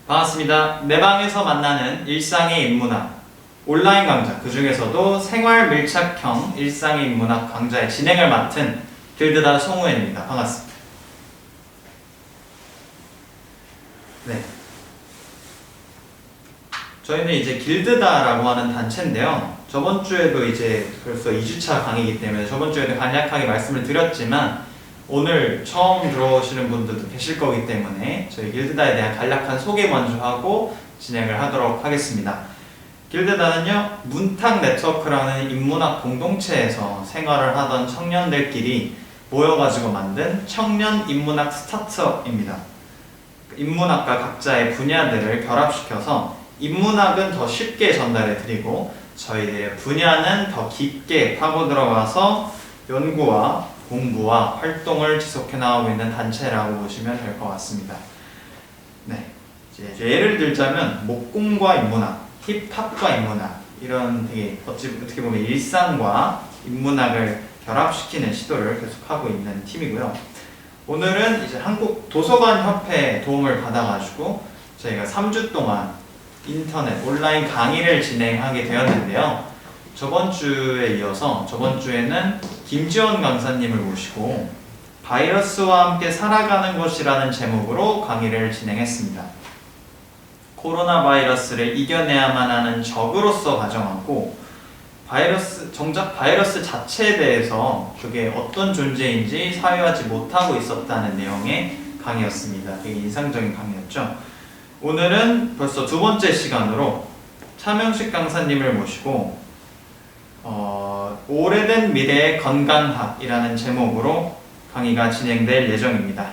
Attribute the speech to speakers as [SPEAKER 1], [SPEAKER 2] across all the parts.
[SPEAKER 1] 반갑습니다. 내 방에서 만나는 일상의 인문학 온라인 강좌, 그 중에서도 생활 밀착형 일상의 인문학 강좌의 진행을 맡은 길드다 송우현입니다. 반갑습니다. 네, 저희는 이제 길드다라고 하는 단체인데요. 저번 주에도 이제 벌써 2주차 강의이기 때문에 저번 주에도 간략하게 말씀을 드렸지만 오늘 처음 들어오시는 분들도 계실 거기 때문에 저희 길드다에 대한 간략한 소개 먼저 하고 진행을 하도록 하겠습니다. 길드다는요, 문탁 네트워크라는 인문학 공동체에서 생활을 하던 청년들끼리 모여가지고 만든 청년 인문학 스타트업입니다. 인문학과 각자의 분야들을 결합시켜서 인문학은 더 쉽게 전달해드리고 저희들의 분야는 더 깊게 파고 들어가서 연구와 공부와 활동을 지속해 나가고 있는 단체라고 보시면 될 것 같습니다. 네, 이제 예를 들자면 목공과 인문학, 힙합과 인문학, 이런 되게 어떻게 보면 일상과 인문학을 결합시키는 시도를 계속하고 있는 팀이고요. 오늘은 이제 한국 도서관 협회의 도움을 받아가지고 저희가 3주 동안 인터넷 온라인 강의를 진행하게 되었는데요. 저번 주에 이어서 저번 주에는 김지원 강사님을 모시고 바이러스와 함께 살아가는 것이라는 제목으로 강의를 진행했습니다. 코로나 바이러스를 이겨내야만 하는 적으로서 가정하고 정작 바이러스 자체에 대해서 그게 어떤 존재인지 사유하지 못하고 있었다는 내용의 강의였습니다. 되게 인상적인 강의였죠. 오늘은 벌써 두 번째 시간으로 차명식 강사님을 모시고 오래된 미래의 건강학이라는 제목으로 강의가 진행될 예정입니다.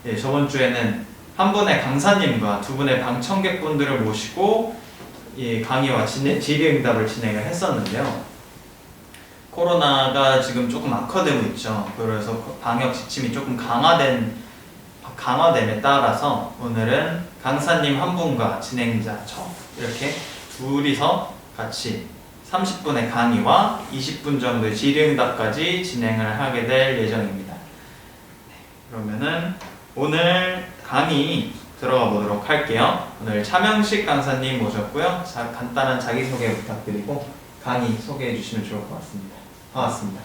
[SPEAKER 1] 예, 저번 주에는 한 분의 강사님과 두 분의 방청객분들을 모시고 이 강의와 질의응답을 진행을 했었는데요. 코로나가 지금 조금 악화되고 있죠. 그래서 방역 지침이 조금 강화됨에 따라서 오늘은 강사님 한 분과 진행자 저 이렇게 둘이서 같이 30분의 강의와 20분 정도의 질의응답까지 진행을 하게 될 예정입니다. 그러면은 오늘 강의 들어가 보도록 할게요. 오늘 차명식 강사님 모셨고요. 간단한 자기소개 부탁드리고 강의 소개해 주시면 좋을 것 같습니다. 반갑습니다.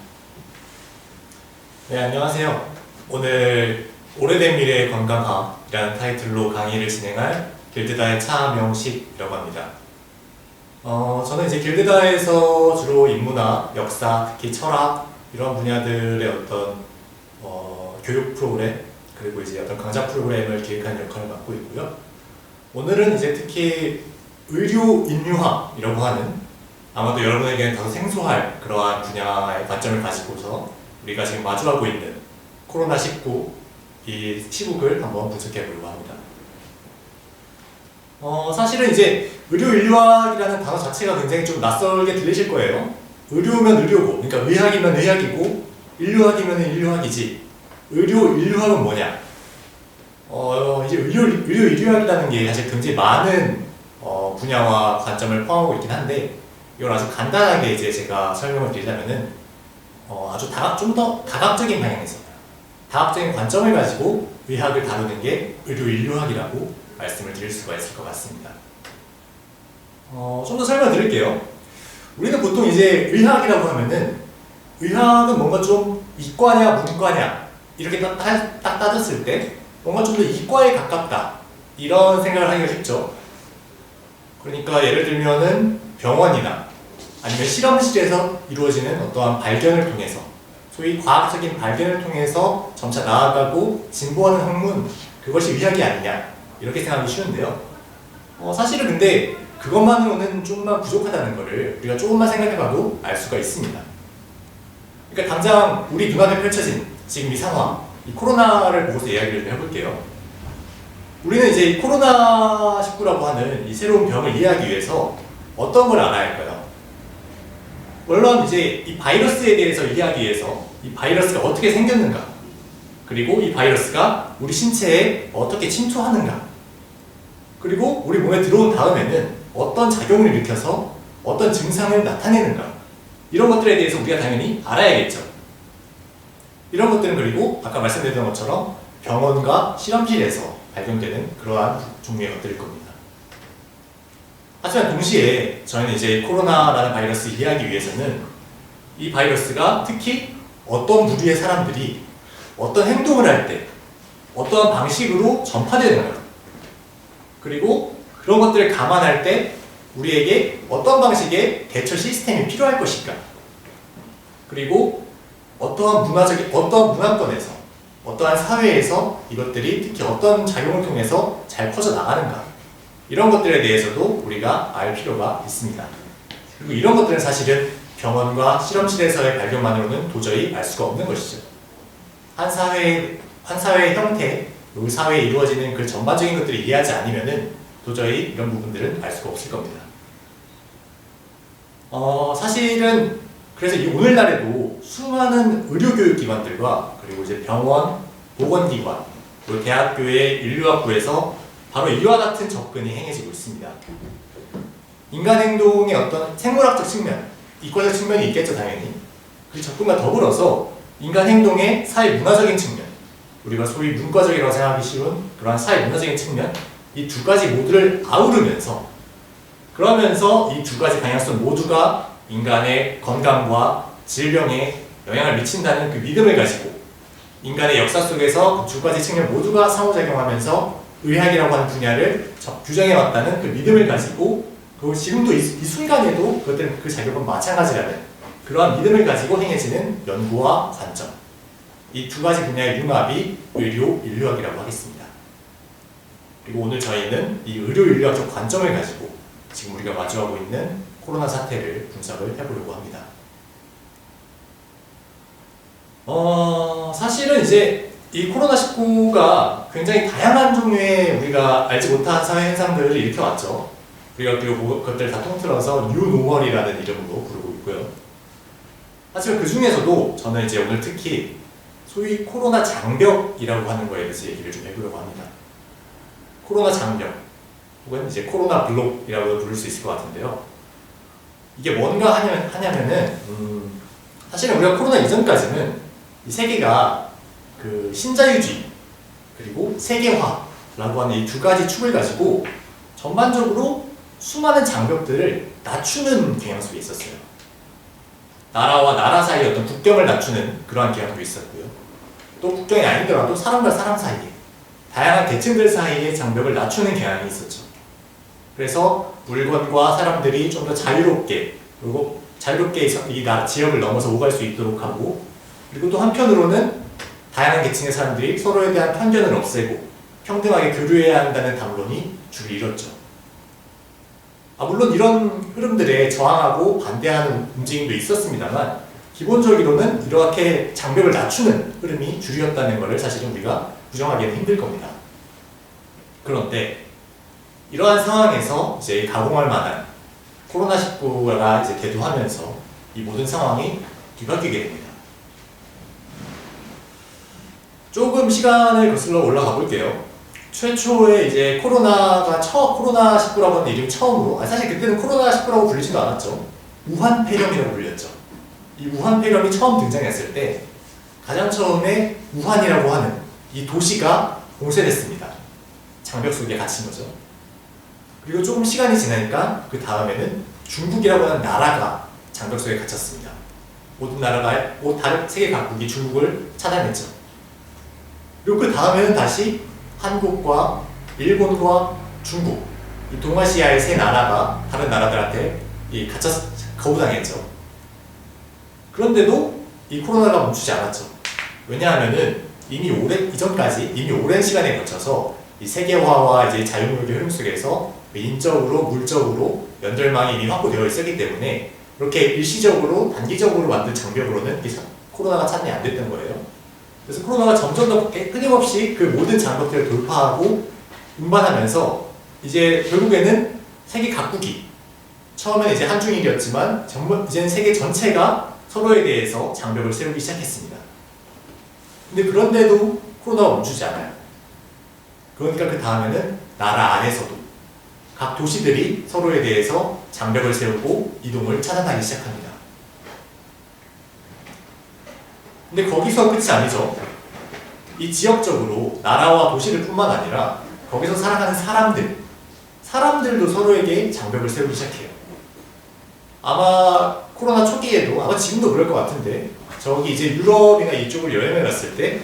[SPEAKER 2] 네, 안녕하세요. 오늘 오래된 미래의 건강학이라는 타이틀로 강의를 진행할 길드다의 차명식이라고 합니다. 저는 이제 길드다에서 주로 인문학, 역사, 특히 철학 이런 분야들의 어떤 교육 프로그램 그리고 이제 어떤 강좌 프로그램을 기획하는 역할을 맡고 있고요. 오늘은 이제 특히 의료 인류학이라고 하는 아마도 여러분에게는 다소 생소할 그러한 분야의 관점을 가지고서 우리가 지금 마주하고 있는 코로나19 이 시국을 한번 분석해 보려고 합니다. 사실은 이제 의료인류학이라는 단어 자체가 굉장히 좀 낯설게 들리실 거예요. 의료면 의료고, 그러니까 의학이면 의학이고, 인류학이면 인류학이지. 의료인류학은 뭐냐? 이제 의료인류학이라는 게 사실 굉장히 많은 분야와 관점을 포함하고 있긴 한데, 이걸 아주 간단하게 이제 제가 설명을 드리자면은 아주 좀 더 다각적인 방향에서 다각적인 관점을 가지고 의학을 다루는 게 의료인류학이라고 말씀을 드릴 수가 있을 것 같습니다. 좀 더 설명드릴게요. 우리는 보통 이제 의학이라고 하면은 의학은 뭔가 좀 이과냐 문과냐 이렇게 딱 따졌을 때 뭔가 좀 더 이과에 가깝다 이런 생각을 하기가 쉽죠. 그러니까 예를 들면은 병원이나 아니면 실험실에서 이루어지는 어떠한 발견을 통해서 소위 과학적인 발견을 통해서 점차 나아가고 진보하는 학문 그것이 의학이 아니냐 이렇게 생각하기 쉬운데요. 사실은 근데 그것만으로는 조금만 부족하다는 것을 우리가 조금만 생각해봐도 알 수가 있습니다. 그러니까 당장 우리 눈앞에 펼쳐진 지금 이 상황, 이 코로나를 보고서 이야기를 좀 해볼게요. 우리는 이제 이 코로나19라고 하는 이 새로운 병을 이해하기 위해서 어떤 걸 알아야 할까요? 물론 이제 이 바이러스에 대해서 이해하기 위해서 이 바이러스가 어떻게 생겼는가, 그리고 이 바이러스가 우리 신체에 어떻게 침투하는가, 그리고 우리 몸에 들어온 다음에는 어떤 작용을 일으켜서 어떤 증상을 나타내는가, 이런 것들에 대해서 우리가 당연히 알아야겠죠. 이런 것들은 그리고 아까 말씀드렸던 것처럼 병원과 실험실에서 발견되는 그러한 종류의 것들일 겁니다. 하지만 동시에 저희는 이제 코로나라는 바이러스를 이해하기 위해서는 이 바이러스가 특히 어떤 부류의 사람들이 어떤 행동을 할 때 어떠한 방식으로 전파되는가, 그리고 그런 것들을 감안할 때 우리에게 어떤 방식의 대처 시스템이 필요할 것인가, 그리고 어떠한 문화권에서 어떠한 사회에서 이것들이 특히 어떤 작용을 통해서 잘 퍼져나가는가, 이런 것들에 대해서도 우리가 알 필요가 있습니다. 그리고 이런 것들은 사실은 병원과 실험실에서의 발견만으로는 도저히 알 수가 없는 것이죠. 한 사회의 형태, 이 사회에 이루어지는 그 전반적인 것들을 이해하지 않으면은 도저히 이런 부분들은 알 수가 없을 겁니다. 사실은 그래서 오늘날에도 수많은 의료교육기관들과 그리고 이제 병원, 보건기관, 그리고 대학교의 인류학부에서 바로 이와 같은 접근이 행해지고 있습니다. 인간 행동의 어떤 생물학적 측면, 이과적 측면이 있겠죠, 당연히. 그 접근과 더불어서 인간 행동의 사회 문화적인 측면, 우리가 소위 문과적이라고 생각하기 쉬운 그러한 사회 문화적인 측면, 이 두 가지 모두를 아우르면서, 그러면서 이 두 가지 방향성 모두가 인간의 건강과 질병에 영향을 미친다는 그 믿음을 가지고 인간의 역사 속에서 그 두 가지 측면 모두가 상호작용하면서 의학이라고 하는 분야를 규정해왔다는 그 믿음을 가지고, 그리고 지금도 이 순간에도 그것들은 그 작용은 마찬가지라는 그러한 믿음을 가지고 행해지는 연구와 관점, 이 두 가지 분야의 융합이 의료 인류학이라고 하겠습니다. 그리고 오늘 저희는 이 의료 인류학적 관점을 가지고 지금 우리가 마주하고 있는 코로나 사태를 분석을 해보려고 합니다. 사실은 이제 이 코로나19가 굉장히 다양한 종류의 우리가 알지 못한 사회 현상들을 일으켜왔죠. 우리가 그리고 그것들 다 통틀어서 뉴노멀이라는 이름으로 부르고 있고요. 하지만 그 중에서도 저는 이제 오늘 특히 소위 코로나 장벽이라고 하는 거에 대해서 얘기를 좀 해보려고 합니다. 코로나 장벽, 혹은 이제 코로나 블록이라고 부를 수 있을 것 같은데요. 이게 뭔가 하냐면은, 사실은 우리가 코로나 이전까지는 이 세계가 그 신자유주의, 그리고 세계화라고 하는 이 두 가지 축을 가지고 전반적으로 수많은 장벽들을 낮추는 경향 속에 있었어요. 나라와 나라 사이의 어떤 국경을 낮추는 그러한 경향도 있었고요. 또 국경이 아니더라도 사람과 사람 사이에, 다양한 계층들 사이의 장벽을 낮추는 경향이 있었죠. 그래서 물건과 사람들이 좀 더 자유롭게, 그리고 자유롭게 이 지역을 넘어서 오갈 수 있도록 하고, 그리고 또 한편으로는 다양한 계층의 사람들이 서로에 대한 편견을 없애고 평등하게 교류해야 한다는 담론이 주를 이뤘죠. 물론 이런 흐름들에 저항하고 반대하는 움직임도 있었습니다만, 기본적으로는 이렇게 장벽을 낮추는 흐름이 주류였다는 것을 사실은 우리가 부정하기는 힘들 겁니다. 그런데 이러한 상황에서 이제 가공할 만한 코로나19가 이제 대두하면서 이 모든 상황이 뒤바뀌게 됩니다. 조금 시간을 거슬러 올라가 볼게요. 최초에 이제 코로나19라고 하는 이름이 처음으로, 사실 그때는 코로나19라고 불리지도 않았죠. 우한 폐렴이라고 불렸죠. 이 우한 폐렴이 처음 등장했을 때 가장 처음에 우한이라고 하는 이 도시가 봉쇄됐습니다. 장벽 속에 갇힌 거죠. 그리고 조금 시간이 지나니까 그 다음에는 중국이라고 하는 나라가 장벽 속에 갇혔습니다. 모든 나라가, 다른 세계 각국이 중국을 차단했죠. 그리고 그 다음에는 다시 한국과 일본과 중국, 이 동아시아의 세 나라가 다른 나라들한테 거부당했죠. 그런데도 이 코로나가 멈추지 않았죠. 왜냐하면은 이미 오랜 시간에 거쳐서 이 세계화와 이제 자유무역의 흐름 속에서 인적으로, 물적으로 연결망이 이미 확보되어 있었기 때문에 이렇게 일시적으로, 단기적으로 만든 장벽으로는 코로나가 차단이 안 됐던 거예요. 그래서 코로나가 점점 더 끊임없이 그 모든 장벽들을 돌파하고 운반하면서 이제 결국에는 세계 각국이, 처음엔 이제 한중일이었지만 이제는 세계 전체가 서로에 대해서 장벽을 세우기 시작했습니다. 근데 그런데도 코로나가 멈추지 않아요. 그러니까 그 다음에는 나라 안에서도 각 도시들이 서로에 대해서 장벽을 세우고 이동을 차단하기 시작합니다. 근데 거기서 끝이 아니죠. 이 지역적으로 나라와 도시들 뿐만 아니라 거기서 살아가는 사람들도 서로에게 장벽을 세우기 시작해요. 아마 코로나 초기에도, 아마 지금도 그럴 것 같은데, 저기 이제 유럽이나 이쪽을 여행을 갔을 때,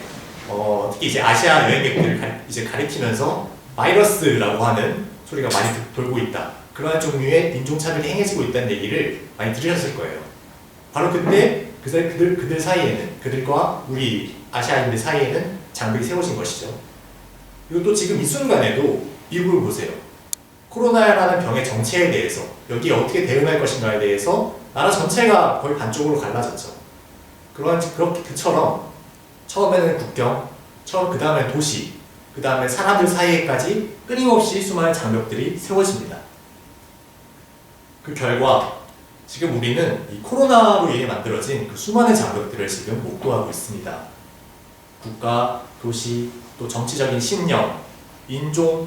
[SPEAKER 2] 특히 이제 아시아 여행객들을 이제 가리키면서 바이러스라고 하는 소리가 많이 돌고 있다. 그러한 종류의 인종차별이 행해지고 있다는 얘기를 많이 들으셨을 거예요. 바로 그때 그들 사이에는, 그들과 우리 아시아인들 사이에는 장벽이 세워진 것이죠. 그리고 또 지금 이 순간에도 미국을 보세요. 코로나라는 병의 정체에 대해서, 여기에 어떻게 대응할 것인가에 대해서 나라 전체가 거의 반쪽으로 갈라졌죠. 그처럼 처음에는 국경, 그 다음에 도시, 그 다음에 사람들 사이에까지 끊임없이 수많은 장벽들이 세워집니다. 그 결과 지금 우리는 이 코로나로 인해 만들어진 그 수많은 장벽들을 지금 목도하고 있습니다. 국가, 도시, 또 정치적인 신념, 인종,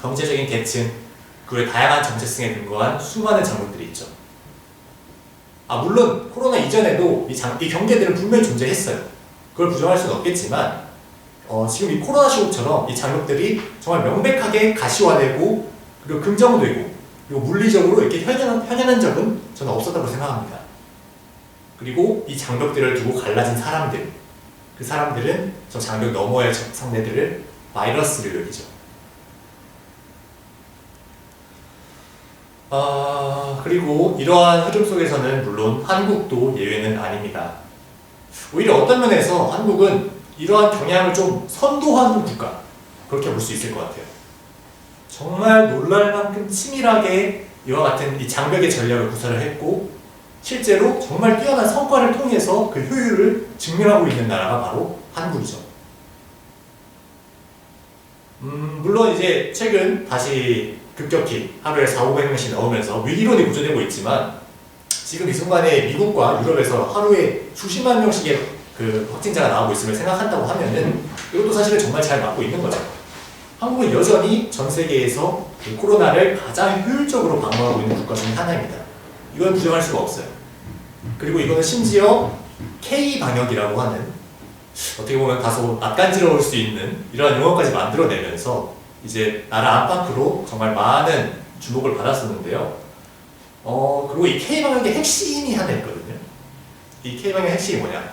[SPEAKER 2] 경제적인 계층, 그 외 다양한 정체성에 근거한 수많은 장벽들이 있죠. 물론 코로나 이전에도 이 경계들은 분명히 존재했어요. 그걸 부정할 수는 없겠지만 지금 이 코로나 시국처럼 이 장벽들이 정말 명백하게 가시화되고 그리고 긍정되고 그리고 물리적으로 이렇게 현현한 적은 저는 없었다고 생각합니다. 그리고 이 장벽들을 두고 갈라진 사람들, 그 사람들은 저 장벽 너머의 상대들을 바이러스를 여기죠. 그리고 이러한 흐름 속에서는 물론 한국도 예외는 아닙니다. 오히려 어떤 면에서 한국은 이러한 경향을 좀 선도하는 국가, 그렇게 볼 수 있을 것 같아요. 정말 놀랄 만큼 치밀하게 이와 같은 이 장벽의 전략을 구사를 했고 실제로 정말 뛰어난 성과를 통해서 그 효율을 증명하고 있는 나라가 바로 한국이죠. 물론 이제 최근 다시 급격히 하루에 400~500명씩 나오면서 위기론이 구조되고 있지만 지금 이 순간에 미국과 유럽에서 하루에 수십만 명씩의 그 확진자가 나오고 있음을 생각한다고 하면은 이것도 사실은 정말 잘 맞고 있는 거죠. 한국은 여전히 전 세계에서 이 코로나를 가장 효율적으로 방어하고 있는 국가 중에 하나입니다. 이건 부정할 수가 없어요. 그리고 이거는 심지어 K-방역이라고 하는 어떻게 보면 다소 낯간지러울 수 있는 이러한 용어까지 만들어내면서 이제 나라 안팎으로 정말 많은 주목을 받았었는데요. 그리고 이 K-방역의 핵심이 하나 있거든요. 이 K-방역의 핵심이 뭐냐?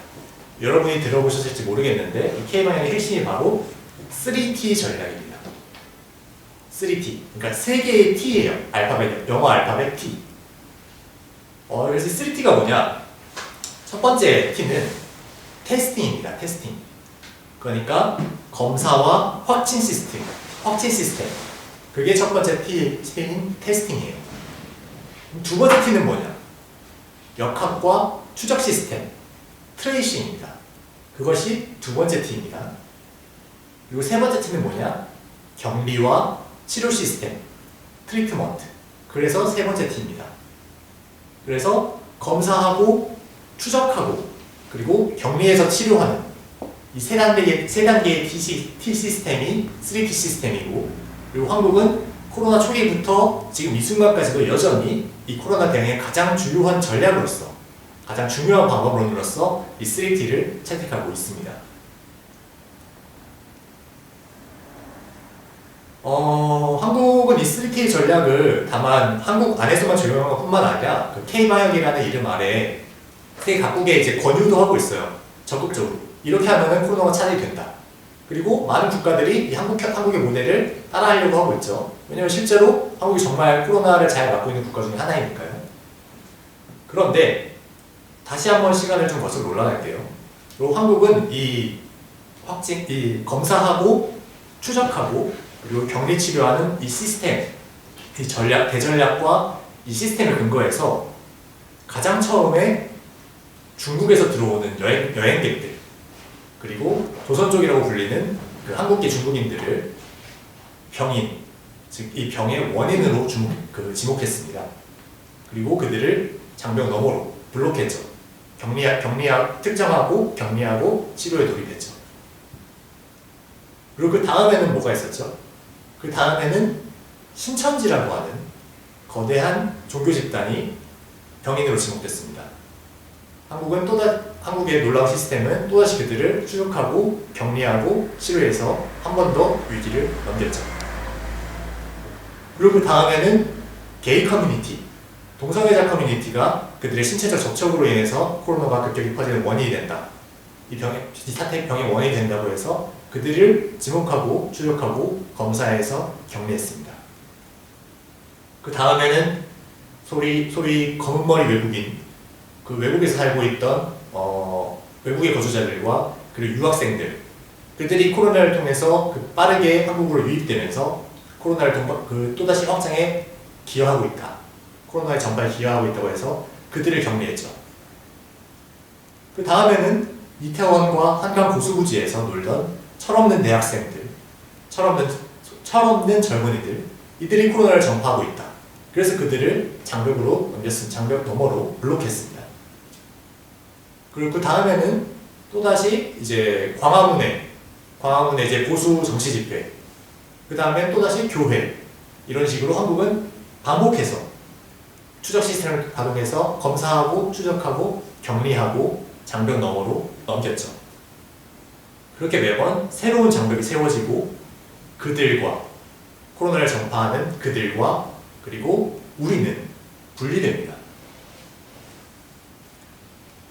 [SPEAKER 2] 여러분이 들어보셨을지 모르겠는데 이 K-방역의 핵심이 바로 3T 전략입니다. 3T. 그러니까 3개의 T예요. 알파벳, 영어 알파벳 T. 그래서 3T가 뭐냐? 첫 번째 T는 테스팅입니다. 테스팅. 그러니까 검사와 확진 시스템. 그게 첫 번째 T인 테스팅이에요. 두 번째 T는 뭐냐? 역학과 추적 시스템. 트레이싱입니다. 그것이 두 번째 T입니다. 그리고 세 번째 T는 뭐냐? 격리와 치료 시스템. 트리트먼트. 그래서 세 번째 T입니다. 그래서 검사하고 추적하고 그리고 격리해서 치료하는 이 세 단계의 T 시스템이 3T 시스템이고 그리고 한국은 코로나 초기부터 지금 이 순간까지도 여전히 이 코로나 대응의 가장 주요한 전략으로서 가장 중요한 방법론으로서 이 3T를 채택하고 있습니다. 한국은 이 3T 전략을 다만 한국 안에서만 적용한 것뿐만 아니라 그 K-방역이라는 이름 아래 세계 각국에 이제 권유도 하고 있어요. 적극적으로. 이렇게 하면은 코로나가 차단이 된다. 그리고 많은 국가들이 이 한국의 모델을 따라하려고 하고 있죠. 왜냐하면 실제로 한국이 정말 코로나를 잘 막고 있는 국가 중에 하나이니까요. 그런데 다시 한번 시간을 좀 거슬러 올라갈게요. 그리고 한국은 이 검사하고 추적하고 그리고 격리 치료하는 이 시스템, 이 대전략과 이 시스템을 근거해서 가장 처음에 중국에서 들어오는 여행객들 그리고 조선 쪽이라고 불리는 그 한국계 중국인들을 병인, 즉 이 병의 원인으로 지목했습니다. 그리고 그들을 장벽 너머로 블록했죠. 특정하고 격리하고 치료에 돌입했죠. 그리고 그 다음에는 뭐가 있었죠? 그 다음에는 신천지라고 하는 거대한 종교 집단이 병인으로 지목됐습니다. 한국의 놀라운 시스템은 또다시 그들을 추적하고 격리하고 치료해서 한 번 더 위기를 넘겼죠. 그리고 그 다음에는 게이 커뮤니티, 동성애자 커뮤니티가 그들의 신체적 접촉으로 인해서 코로나가 급격히 퍼지는 원인이 된다. 이 사태 병의 원인이 된다고 해서 그들을 지목하고 추적하고 검사해서 격리했습니다. 그 다음에는 소위 검은머리 외국인, 그 외국에서 살고 있던 외국의 거주자들과 그리고 유학생들, 그들이 코로나를 통해서 빠르게 한국으로 유입되면서 코로나를 또다시 확장에 기여하고 있다. 코로나의 전파에 기여하고 있다고 해서 그들을 격리했죠. 그 다음에는 이태원과 한강 고수부지에서 놀던 철없는 대학생들, 철없는 젊은이들, 이들이 코로나를 전파하고 있다. 그래서 그들을 장벽 너머로 블록했습니다. 그리고 그 다음에는 또다시 이제 광화문에 이제 보수 정치 집회, 그 다음에 또다시 교회, 이런 식으로 한국은 반복해서 추적 시스템을 가동해서 검사하고 추적하고 격리하고 장벽 너머로 넘겼죠. 그렇게 매번 새로운 장벽이 세워지고 그들과, 코로나를 전파하는 그들과 그리고 우리는 분리됩니다.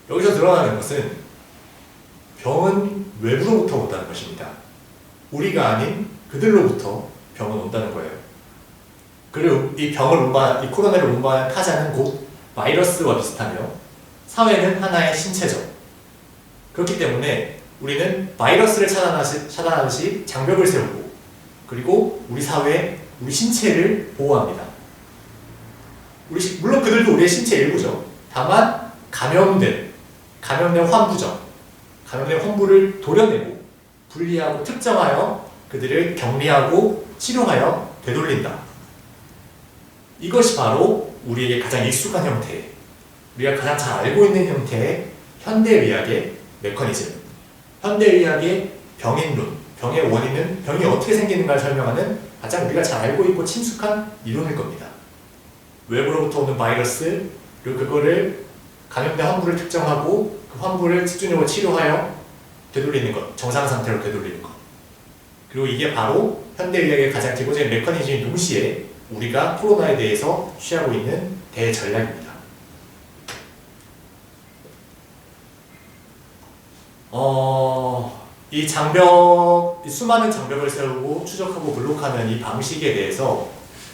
[SPEAKER 2] 여기서 드러나는 것은 병은 외부로부터 온다는 것입니다. 우리가 아닌 그들로부터 병은 온다는 거예요. 그리고 이 코로나를 운반하는 타자는 곧 바이러스와 비슷하며 사회는 하나의 신체죠. 그렇기 때문에 우리는 바이러스를 차단하듯이 장벽을 세우고 그리고 우리 사회, 우리 신체를 보호합니다. 물론 그들도 우리의 신체 일부죠. 다만 감염된 환부를 도려내고 분리하고 특정하여 그들을 격리하고 치료하여 되돌린다. 이것이 바로 우리에게 가장 익숙한 형태의, 우리가 가장 잘 알고 있는 형태의 현대의학의 메커니즘, 현대의학의 병인론, 병의 원인은 병이 어떻게 생기는가를 설명하는 가장 우리가 잘 알고 있고 친숙한 이론일 겁니다. 외부로부터 오는 바이러스, 그리고 그거를 감염된 환부를 특정하고 그 환부를 집중적으로 치료하여 되돌리는 것, 정상 상태로 되돌리는 것. 그리고 이게 바로 현대의학의 가장 기본적인 메커니즘인 동시에 우리가 코로나에 대해서 취하고 있는 대전략입니다. 이 수많은 장벽을 세우고 추적하고 블록하는 이 방식에 대해서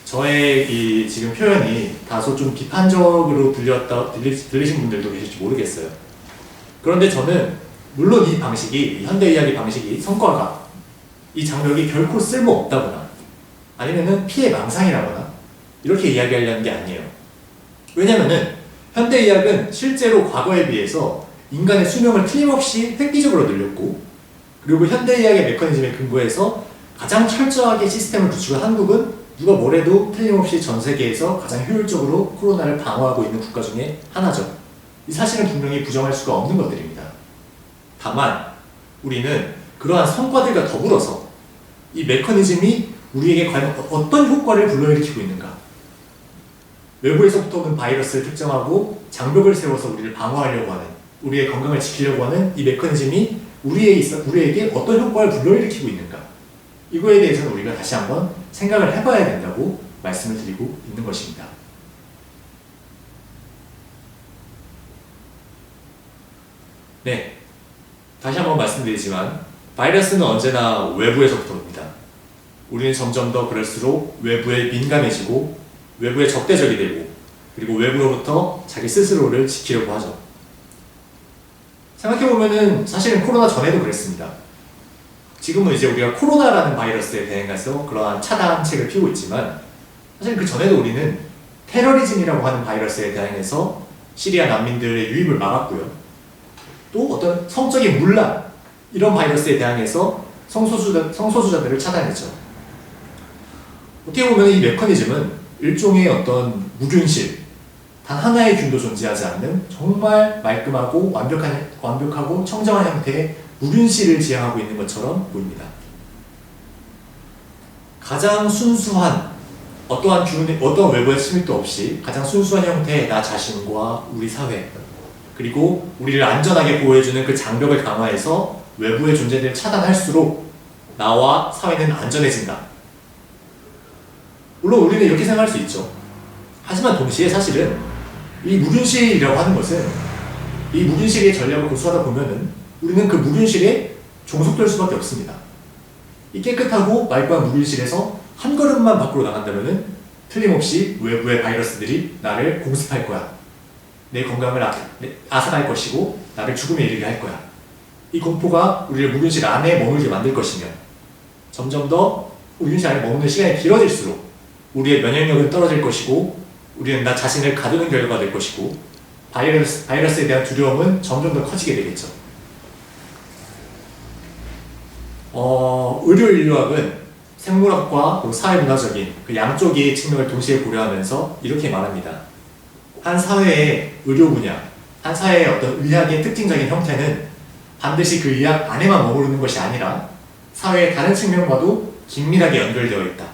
[SPEAKER 2] 저의 이 지금 표현이 다소 좀 비판적으로 들리신 분들도 계실지 모르겠어요. 그런데 저는 물론 이 방식이, 현대의학의 방식이 성과가, 이 장벽이 결코 쓸모없다거나 아니면은 피해 망상이라거나 이렇게 이야기하려는 게 아니에요. 왜냐면은 현대의학은 실제로 과거에 비해서 인간의 수명을 틀림없이 획기적으로 늘렸고, 그리고 현대의학의 메커니즘에 근거해서 가장 철저하게 시스템을 구축한 한국은 누가 뭐래도 틀림없이 전 세계에서 가장 효율적으로 코로나를 방어하고 있는 국가 중에 하나죠. 이 사실은 분명히 부정할 수가 없는 것들입니다. 다만 우리는 그러한 성과들과 더불어서 이 메커니즘이 우리에게 과연 어떤 효과를 불러일으키고 있는가, 외부에서부터 오는 바이러스를 특정하고 장벽을 세워서 우리를 방어하려고 하는, 우리의 건강을 지키려고 하는 이 메커니즘이 우리에게 어떤 효과를 불러일으키고 있는가, 이거에 대해서는 우리가 다시 한번 생각을 해봐야 된다고 말씀을 드리고 있는 것입니다. 네, 다시 한번 말씀드리지만 바이러스는 언제나 외부에서부터 옵니다. 우리는 점점 더 그럴수록 외부에 민감해지고 외부에 적대적이 되고 그리고 외부로부터 자기 스스로를 지키려고 하죠. 생각해보면은 사실은 코로나 전에도 그랬습니다. 지금은 이제 우리가 코로나라는 바이러스에 대응해서 그러한 차단책을 피우고 있지만 사실 그 전에도 우리는 테러리즘이라고 하는 바이러스에 대응해서 시리아 난민들의 유입을 막았고요. 또 어떤 성적인 문란, 이런 바이러스에 대응해서 성소수자들을 차단했죠. 어떻게 보면 이 메커니즘은 일종의 어떤 무균실, 단 하나의 균도 존재하지 않는 정말 말끔하고 완벽하고 청정한 형태의 무균실을 지향하고 있는 것처럼 보입니다. 가장 순수한 어떠한 외부의 침입도 없이 가장 순수한 형태의 나 자신과 우리 사회, 그리고 우리를 안전하게 보호해주는 그 장벽을 강화해서 외부의 존재들을 차단할수록 나와 사회는 안전해진다. 물론 우리는 이렇게 생각할 수 있죠. 하지만 동시에 사실은 이 무균실이라고 하는 것은 이 무균실의 전략을 고수하다 보면은 우리는 그 무균실에 종속될 수밖에 없습니다. 이 깨끗하고 맑은 무균실에서 한 걸음만 밖으로 나간다면은 틀림없이 외부의 바이러스들이 나를 공습할 거야. 내 건강을 앗아갈 것이고 나를 죽음에 이르게 할 거야. 이 공포가 우리를 무균실 안에 머물게 만들 것이며 점점 더 무균실 안에 머무는 시간이 길어질수록 우리의 면역력은 떨어질 것이고 우리는 나 자신을 가두는 결과가 될 것이고 바이러스에 대한 두려움은 점점 더 커지게 되겠죠. 의료 인류학은 생물학과 그리고 사회문화적인 그 양쪽의 측면을 동시에 고려하면서 이렇게 말합니다. 한 사회의 의료 분야, 한 사회의 어떤 의학의 특징적인 형태는 반드시 그 의학 안에만 머무르는 것이 아니라 사회의 다른 측면과도 긴밀하게 연결되어 있다.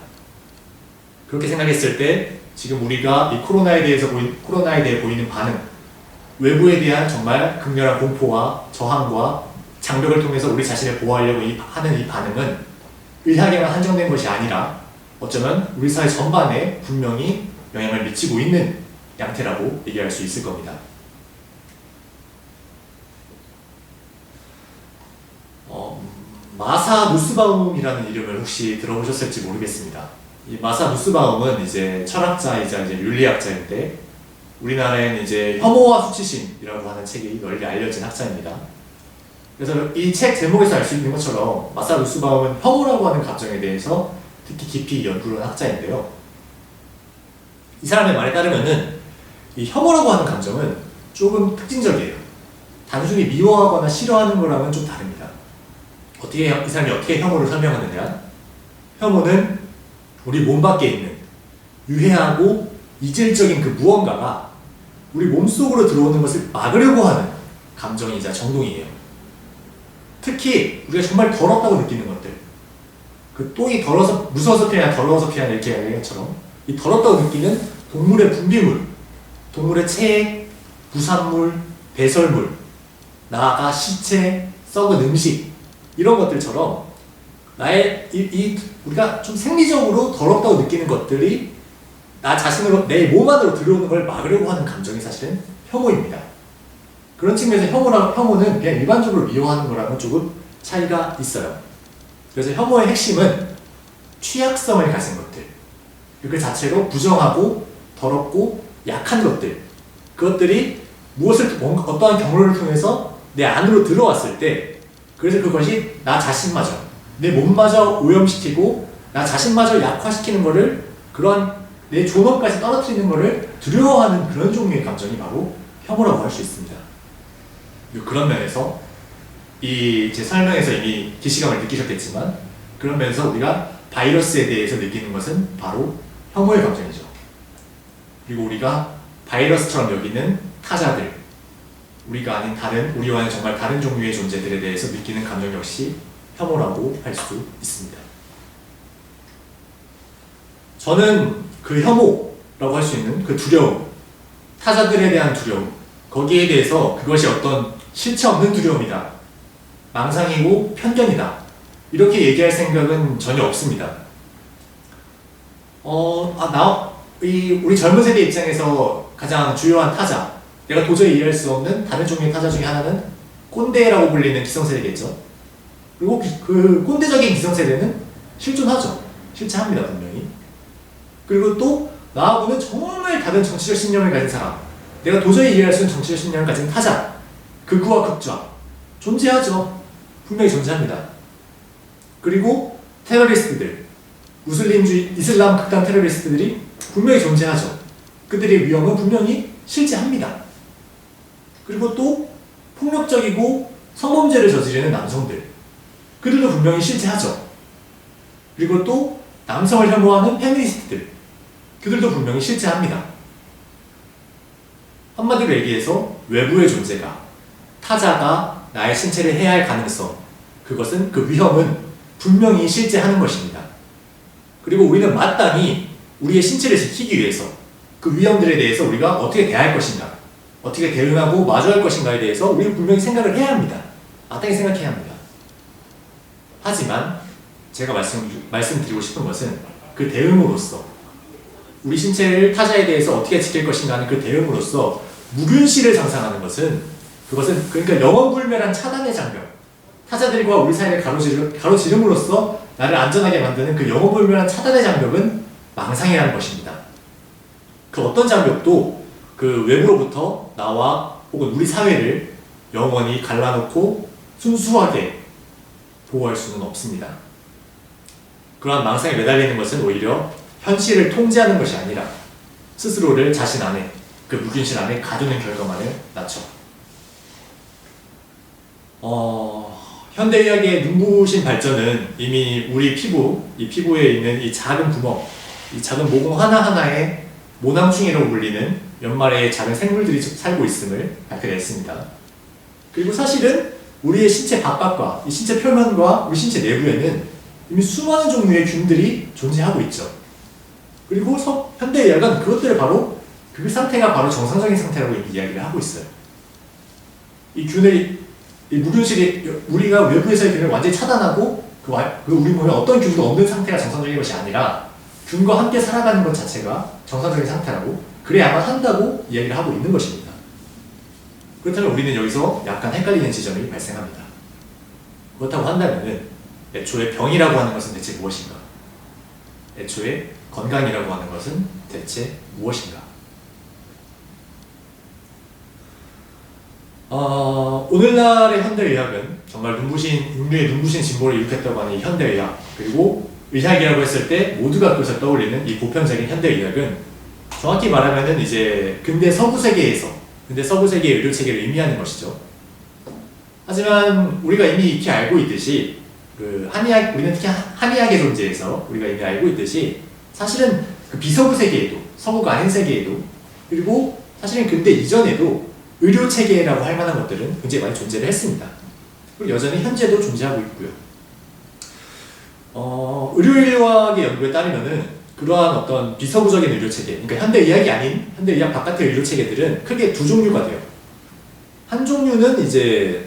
[SPEAKER 2] 그렇게 생각했을 때 지금 우리가 이 코로나에 대해 보이는 반응, 외부에 대한 정말 극렬한 공포와 저항과 장벽을 통해서 우리 자신을 보호하려고 하는 이 반응은 의학에만 한정된 것이 아니라 어쩌면 우리 사회 전반에 분명히 영향을 미치고 있는 양태라고 얘기할 수 있을 겁니다. 마사 누스바움이라는 이름을 혹시 들어보셨을지 모르겠습니다. 이 마사 누스바움은 이제 철학자이자 이제 윤리학자인데 우리나라에는 이제 혐오와 수치심이라고 하는 책이 널리 알려진 학자입니다. 그래서 이 책 제목에서 알 수 있는 것처럼 마사 누스바움은 혐오라고 하는 감정에 대해서 특히 깊이 연구를 한 학자인데요. 이 사람의 말에 따르면은 이 혐오라고 하는 감정은 조금 특징적이에요. 단순히 미워하거나 싫어하는 거랑은 좀 다릅니다. 이 사람이 어떻게 혐오를 설명하느냐? 혐오는 우리 몸 밖에 있는 유해하고 이질적인 그 무언가가 우리 몸속으로 들어오는 것을 막으려고 하는 감정이자 정동이에요. 특히 우리가 정말 더럽다고 느끼는 것들, 그 똥이 더러워서 무서워서 피하냐 더러워서 피하냐 이렇게 얘기한 것처럼 이 더럽다고 느끼는 동물의 분비물, 동물의 체액, 부산물, 배설물, 나아가 시체, 썩은 음식 이런 것들처럼 우리가 좀 생리적으로 더럽다고 느끼는 것들이 나 자신으로 내 몸 안으로 들어오는 걸 막으려고 하는 감정이 사실은 혐오입니다. 그런 측면에서 혐오는 그냥 일반적으로 미워하는 거랑은 조금 차이가 있어요. 그래서 혐오의 핵심은 취약성을 가진 것들, 그 자체로 부정하고 더럽고 약한 것들, 그것들이 어떠한 경로를 통해서 내 안으로 들어왔을 때 그래서 그것이 나 자신마저, 내 몸마저 오염시키고 나 자신마저 약화시키는 거를 그런 내 존엄까지 떨어뜨리는 거를 두려워하는 그런 종류의 감정이 바로 혐오라고 할 수 있습니다. 그런 면에서 제 설명에서 이미 기시감을 느끼셨겠지만 그런 면에서 우리가 바이러스에 대해서 느끼는 것은 바로 혐오의 감정이죠. 그리고 우리가 바이러스처럼 여기는 타자들, 우리와는 정말 다른 종류의 존재들에 대해서 느끼는 감정 역시 혐오라고 할 수 있습니다. 저는 그 혐오라고 할 수 있는 그 두려움, 타자들에 대한 두려움, 거기에 대해서 그것이 어떤 실체 없는 두려움이다, 망상이고 편견이다, 이렇게 얘기할 생각은 전혀 없습니다. 우리 젊은 세대 입장에서 가장 주요한 타자, 내가 도저히 이해할 수 없는 다른 종류의 타자 중에 하나는 꼰대라고 불리는 기성세대겠죠. 그리고 그 꼰대적인 기성세대는 실존하죠. 실체합니다, 분명히. 그리고 또 나하고는 정말 다른 정치적 신념을 가진 사람, 내가 도저히 이해할 수 없는 정치적 신념을 가진 타자, 극우와 극좌 존재하죠. 분명히 존재합니다. 그리고 테러리스트들, 이슬람 극단 테러리스트들이 분명히 존재하죠. 그들의 위험은 분명히 실제합니다. 그리고 또 폭력적이고 성범죄를 저지르는 남성들, 그들도 분명히 실제하죠. 그리고 또 남성을 혐오하는 페미니스트들, 그들도 분명히 실제합니다. 한마디로 얘기해서 외부의 존재가, 타자가 나의 신체를 해할 가능성, 그 위험은 분명히 실제하는 것입니다. 그리고 우리는 마땅히 우리의 신체를 지키기 위해서 그 위험들에 대해서 우리가 어떻게 대할 것인가, 어떻게 대응하고 마주할 것인가에 대해서 우리는 분명히 생각을 해야 합니다. 마땅히 생각해야 합니다. 하지만 제가 말씀드리고 싶은 것은 그 대응으로서 우리 신체를 타자에 대해서 어떻게 지킬 것인가 하는 그 대응으로서 무균실을 상상하는 것은 그것은 그러니까 영원불멸한 차단의 장벽, 타자들과 우리 사이를 가로지름으로써 나를 안전하게 만드는 그 영원불멸한 차단의 장벽은 망상이라는 것입니다. 그 어떤 장벽도 그 외부로부터 나와 혹은 우리 사회를 영원히 갈라놓고 순수하게 보호할 수는 없습니다. 그러한 망상에 매달리는 것은 오히려 현실을 통제하는 것이 아니라 스스로를 자신 안에 그 무균실 안에 가두는 결과만을 낳죠. 현대의학의 눈부신 발전은 이미 우리 피부, 이 피부에 있는 이 작은 구멍, 이 작은 모공 하나하나에 모낭충이라고 불리는 연말에 작은 생물들이 살고 있음을 밝혀냈습니다. 그리고 사실은 우리의 신체 바깥과 이 신체 표면과 우리 신체 내부에는 이미 수많은 종류의 균들이 존재하고 있죠. 그리고 현대의학은 그것들을 바로 그 상태가 바로 정상적인 상태라고 이야기를 하고 있어요. 이 균을 이 무균실이 우리가 외부에서의 균을 완전히 차단하고 그 우리 몸에 어떤 균도 없는 상태가 정상적인 것이 아니라 균과 함께 살아가는 것 자체가 정상적인 상태라고 그래야만 한다고 이야기를 하고 있는 것입니다. 그렇다면 우리는 여기서 약간 헷갈리는 지점이 발생합니다. 그렇다고 한다면은 애초에 병이라고 하는 것은 대체 무엇인가? 애초에 건강이라고 하는 것은 대체 무엇인가? 오늘날의 현대의학은 정말 인류의 눈부신 진보를 일으켰다고 하는 이 현대의학, 그리고 의학이라고 했을 때 모두가 그것을 떠올리는 이 보편적인 현대의학은 정확히 말하면은 이제 근대 서구 세계의 의료 체계를 의미하는 것이죠. 하지만 우리가 이미 익히 알고 있듯이 우리는 특히 한의학의 존재에서 우리가 이미 알고 있듯이 사실은 그 비서구 세계에도 서구가 아닌 세계에도 그리고 사실은 근대 이전에도 의료 체계라고 할 만한 것들은 굉장히 많이 존재를 했습니다. 그리고 여전히 현재도 존재하고 있고요. 의료인류학의 연구에 따르면은 그러한 어떤 비서구적인 의료 체계, 그러니까 현대의학이 아닌 현대의학 바깥의 의료 체계들은 크게 두 종류가 돼요. 한 종류는 이제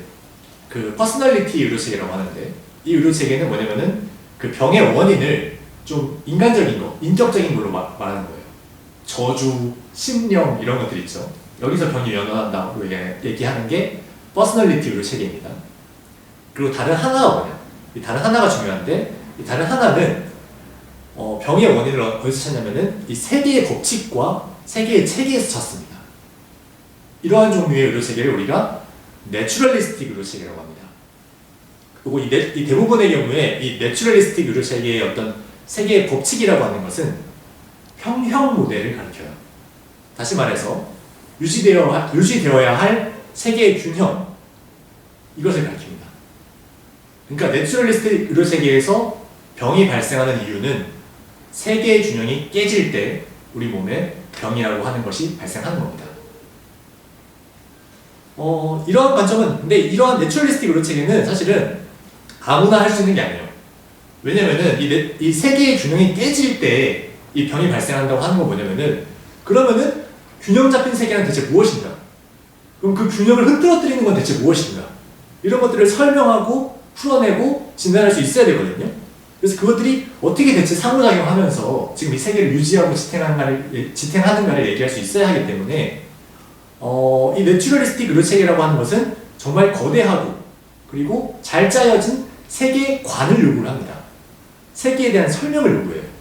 [SPEAKER 2] 그 퍼스널리티 의료 체계라고 하는데 이 의료 체계는 뭐냐면은 그 병의 원인을 좀 인간적인 거, 인격적인 걸로 말하는 거예요. 저주, 심령 이런 것들 있죠. 여기서 병이 연원한다고 얘기하는 게 퍼스널리티 의료 체계입니다. 그리고 다른 하나가 뭐냐? 이 다른 하나가 중요한데 이 다른 하나는 병의 원인을 어디서 찾냐면은 이 세계의 법칙과 세계의 체계에서 찾습니다. 이러한 종류의 의료 체계를 우리가 내추럴리스틱 의료 체계라고 합니다. 그리고 이 대부분의 경우에 이 내추럴리스틱 의료 체계의 어떤 세계의 법칙이라고 하는 것은 평형 모델을 가리켜요. 다시 말해서 유지되어야 할 세계의 균형, 이것을 가리킵니다. 그러니까 내추럴리스틱 의료 체계에서 병이 발생하는 이유는 세계의 균형이 깨질 때 우리 몸에 병이라고 하는 것이 발생하는 겁니다. 이러한 관점은 근데 이러한 내추럴리스틱 의료 체계는 사실은 아무나 할 수 있는 게 아니에요. 왜냐면은 이 세계의 균형이 깨질 때 이 병이 발생한다고 하는 건 뭐냐면은 그러면은 균형 잡힌 세계는 대체 무엇인가? 그럼 그 균형을 흐트러뜨리는 건 대체 무엇인가? 이런 것들을 설명하고 풀어내고 진단할 수 있어야 되거든요. 그래서 그것들이 어떻게 대체 상호작용하면서 지금 이 세계를 유지하고 지탱하는가를 얘기할 수 있어야 하기 때문에 이 내추럴리스틱 의료 체계라고 하는 것은 정말 거대하고 그리고 잘 짜여진 세계관을 요구를 합니다. 세계에 대한 설명을 요구해요.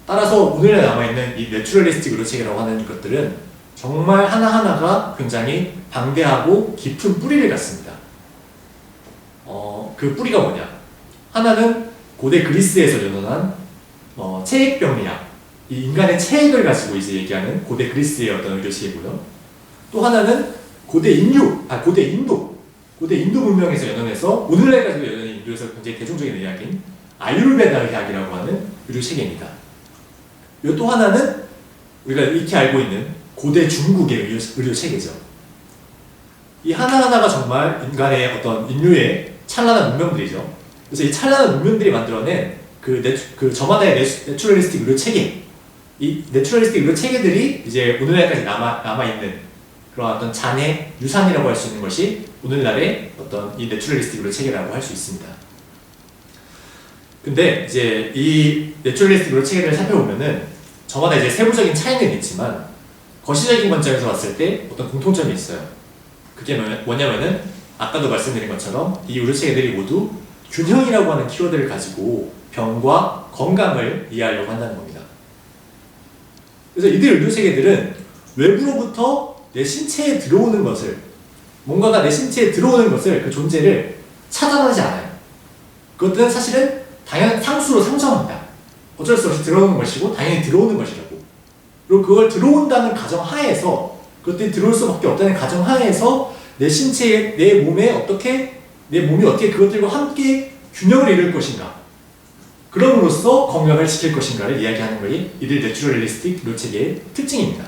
[SPEAKER 2] 따라서 오늘날 남아있는 이 내추럴리스틱 의료 체계라고 하는 것들은 정말 하나하나가 굉장히 방대하고 깊은 뿌리를 갖습니다. 그 뿌리가 뭐냐? 하나는 고대 그리스에서 연원한 체액병리학, 이 인간의 체액을 가지고 이제 얘기하는 고대 그리스의 어떤 의료 체계고요. 또 하나는 고대 인도 문명에서 연원해서 오늘날까지도 여전히 인도에서 굉장히 대중적인 의학인 아유르베다 의학이라고 하는 의료 체계입니다. 또 하나는 우리가 익히 알고 있는 고대 중국의 의료 체계죠. 이 하나하나가 정말 인간의 어떤 인류의 찬란한 문명들이죠. 그래서 이 찬란한 문명들이 만들어낸 저만의 내추럴리스틱 의료 체계, 이 내추럴리스틱 의료 체계들이 이제 오늘날까지 남아있는 그런 어떤 잔해 유산이라고 할 수 있는 것이 오늘날의 어떤 이 내추럴리스틱 의료 체계라고 할 수 있습니다. 근데 이제 이 내추럴리스틱 의료 체계를 살펴보면은 저마다 이제 세부적인 차이는 있지만 거시적인 관점에서 봤을 때 어떤 공통점이 있어요. 그게 뭐냐면은 아까도 말씀드린 것처럼 이 의료체계들이 모두 균형이라고 하는 키워드를 가지고 병과 건강을 이해하려고 한다는 겁니다. 그래서 이들 의료체계들은 외부로부터 내 신체에 들어오는 것을, 뭔가가 내 신체에 들어오는 것을, 그 존재를 차단하지 않아요. 그것들은 사실은 당연 상수로 상정합니다. 어쩔 수 없이 들어오는 것이고 당연히 들어오는 것이라고. 그리고 그걸 들어온다는 가정하에서, 그것들이 들어올 수밖에 없다는 가정하에서 내 신체에, 내 몸이 어떻게 그것들과 함께 균형을 이룰 것인가, 그럼으로써 건강을 지킬 것인가를 이야기하는 것이 이들 내추럴리스틱 의료체계의 특징입니다.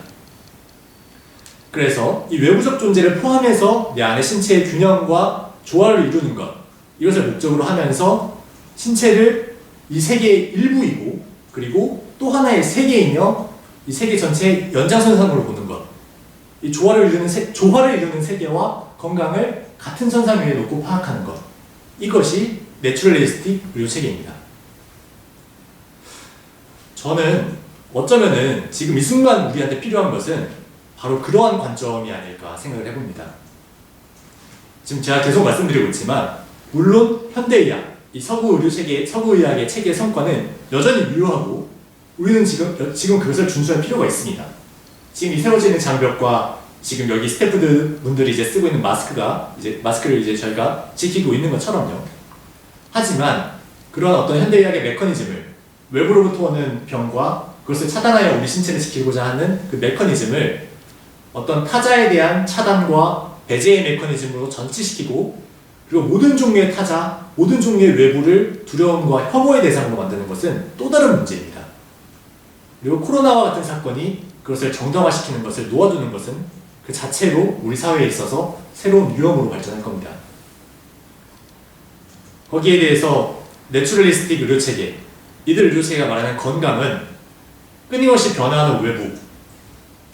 [SPEAKER 2] 그래서 이 외부적 존재를 포함해서 내 안의 신체의 균형과 조화를 이루는 것, 이것을 목적으로 하면서 신체를 이 세계의 일부이고, 그리고 또 하나의 세계이며 이 세계 전체의 연장선상으로 보는 것, 이 조화를 이루는 세계와 건강을 같은 선상 위에 놓고 파악하는 것, 이것이 내추럴리스틱 의료체계입니다. 저는 어쩌면은 지금 이 순간 우리한테 필요한 것은 바로 그러한 관점이 아닐까 생각을 해봅니다. 지금 제가 계속 말씀드리고 있지만, 물론 현대의학, 이 서구 의학의 체계의 성과는 여전히 유효하고 우리는 지금 그것을 준수할 필요가 있습니다. 지금 이 세워지는 장벽과 지금 여기 스태프들 분들이 이제 쓰고 있는 마스크를 이제 저희가 지키고 있는 것처럼요. 하지만 그런 어떤 현대의학의 메커니즘을, 외부로부터 오는 병과 그것을 차단하여 우리 신체를 지키고자 하는 그 메커니즘을 어떤 타자에 대한 차단과 배제의 메커니즘으로 전치시키고, 그리고 모든 종류의 타자, 모든 종류의 외부를 두려움과 혐오의 대상으로 만드는 것은 또 다른 문제입니다. 그리고 코로나와 같은 사건이 그것을 정당화시키는 것을 놓아두는 것은 그 자체로 우리 사회에 있어서 새로운 위험으로 발전할 겁니다. 거기에 대해서 내추럴리스틱 의료체계, 이들 의료체계가 말하는 건강은 끊임없이 변화하는 외부,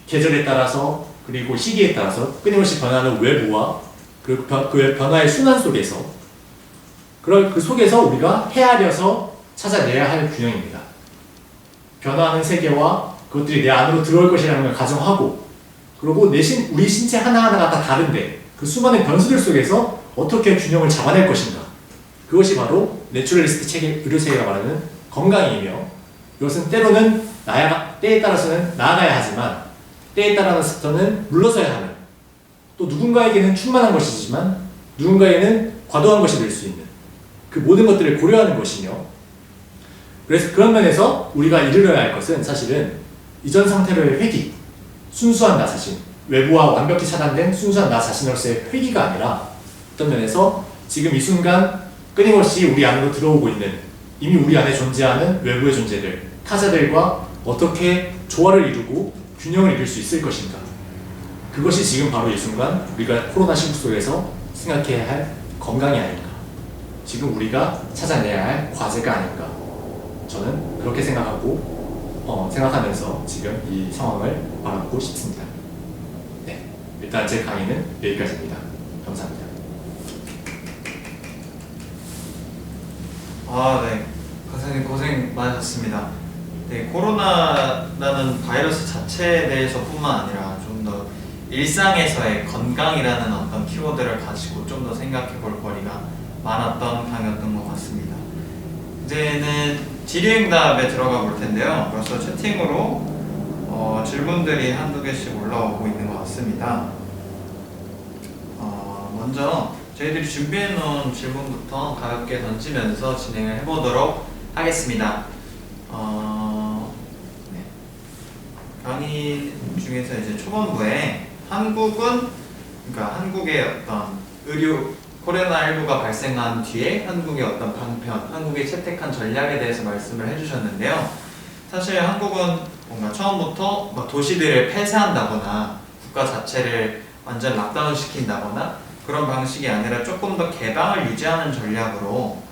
[SPEAKER 2] 계절에 따라서 그리고 시기에 따라서 끊임없이 변화하는 외부와 그 변화의 순환 속에서, 그 속에서 우리가 헤아려서 찾아내야 할 균형입니다. 변화하는 세계와 그것들이 내 안으로 들어올 것이라는 걸 가정하고, 그리고 우리 신체 하나하나가 다 다른데 그 수많은 변수들 속에서 어떻게 균형을 잡아낼 것인가, 그것이 바로 내추럴리스트 의료체계가 말하는 건강이며, 이것은 때로는 때에 따라서는 나아가야 하지만 때에 따라서는 물러서야 하는, 또 누군가에게는 충만한 것이지만 누군가에게는 과도한 것이 될 수 있는 그 모든 것들을 고려하는 것이며, 그래서 그런 면에서 우리가 이르러야 할 것은 사실은 이전 상태로의 회귀, 순수한 나 자신, 외부와 완벽히 차단된 순수한 나 자신으로서의 회귀가 아니라 어떤 면에서 지금 이 순간 끊임없이 우리 안으로 들어오고 있는, 이미 우리 안에 존재하는 외부의 존재들, 타자들과 어떻게 조화를 이루고 균형을 이룰 수 있을 것인가, 그것이 지금 바로 이 순간 우리가 코로나 시국 속에서 생각해야 할 건강이 아닐까, 지금 우리가 찾아내야 할 과제가 아닌가, 저는 그렇게 생각하면서 지금 이 상황을 바라보고 싶습니다. 네, 일단 제 강의는 여기까지입니다. 감사합니다.
[SPEAKER 1] 네. 선생님 고생 많으셨습니다. 네, 코로나라는 바이러스 자체에 대해서뿐만 아니라 좀 더 일상에서의 건강이라는 어떤 키워드를 가지고 좀 더 생각해 볼 거리가 많았던 강의였던 것 같습니다. 이제는 질의응답에 들어가 볼 텐데요. 벌써 채팅으로 질문들이 한두 개씩 올라오고 있는 것 같습니다. 먼저 저희들이 준비해 놓은 질문부터 가볍게 던지면서 진행을 해보도록 하겠습니다. 네. 강의 중에서 이제 초반부에 한국의 어떤 코로나19가 발생한 뒤에 한국의 어떤 방편, 한국이 채택한 전략에 대해서 말씀을 해주셨는데요. 사실 한국은 뭔가 처음부터 막 도시들을 폐쇄한다거나 국가 자체를 완전 락다운 시킨다거나 그런 방식이 아니라 조금 더 개방을 유지하는 전략으로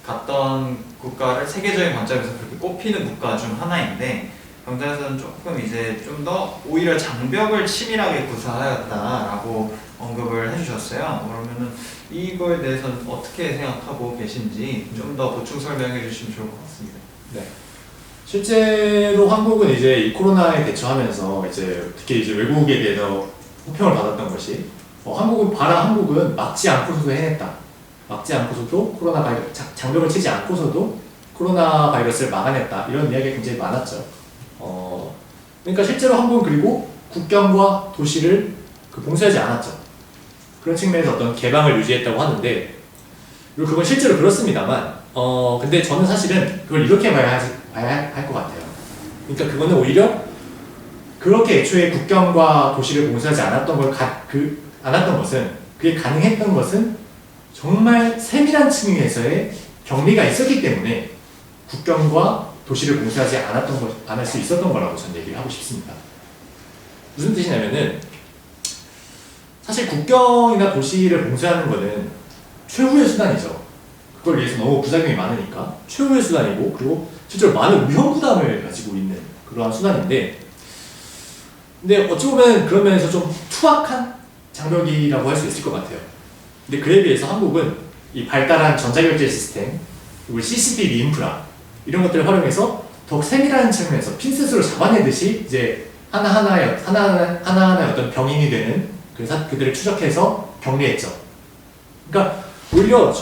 [SPEAKER 1] 갔던 국가를 세계적인 관점에서 그렇게 꼽히는 국가 중 하나인데, 경제에서는 조금 이제 좀 더 오히려 장벽을 치밀하게 구사하였다라고 언급을 해주셨어요. 그러면은 이거에 대해서는 어떻게 생각하고 계신지 좀 더 보충 설명해 주시면 좋을 것 같습니다.
[SPEAKER 2] 네. 실제로 한국은 이제 이 코로나에 대처하면서 이제 특히 이제 외국에 대해서 호평을 받았던 것이 한국은 막지 않고서도 해냈다. 막지 않고서도 코로나 바이러스 장벽을 치지 않고서도 코로나 바이러스를 막아냈다. 이런 이야기가 굉장히 많았죠. 그러니까 실제로 한국은 그리고 국경과 도시를 봉쇄하지 않았죠. 그런 측면에서 어떤 개방을 유지했다고 하는데, 그리고 그건 실제로 그렇습니다만, 근데 저는 사실은 그걸 이렇게 봐야 할 것 같아요. 그러니까 그거는 오히려 그렇게 애초에 국경과 도시를 봉쇄하지 않았던 것은, 그게 가능했던 것은 정말 세밀한 측면에서의 격리가 있었기 때문에 국경과 도시를 봉쇄하지 않을 수 있었던 거라고 저는 얘기를 하고 싶습니다. 무슨 뜻이냐면은, 사실 국경이나 도시를 봉쇄하는 거는 최후의 수단이죠. 그걸 위해서 너무 부작용이 많으니까 최후의 수단이고, 그리고 실제로 많은 위험 부담을 가지고 있는 그러한 수단인데, 근데 어찌 보면 그런 면에서 좀 투박한 장벽이라고 할 수 있을 것 같아요. 근데 그에 비해서 한국은 이 발달한 전자결제 시스템, 그리고 CCTV 인프라 이런 것들을 활용해서 더욱 세밀한 측면에서 핀셋으로 잡아내듯이 이제 하나하나의 어떤 병인이 되는 그들을 추적해서 격리했죠. 그러니까 오히려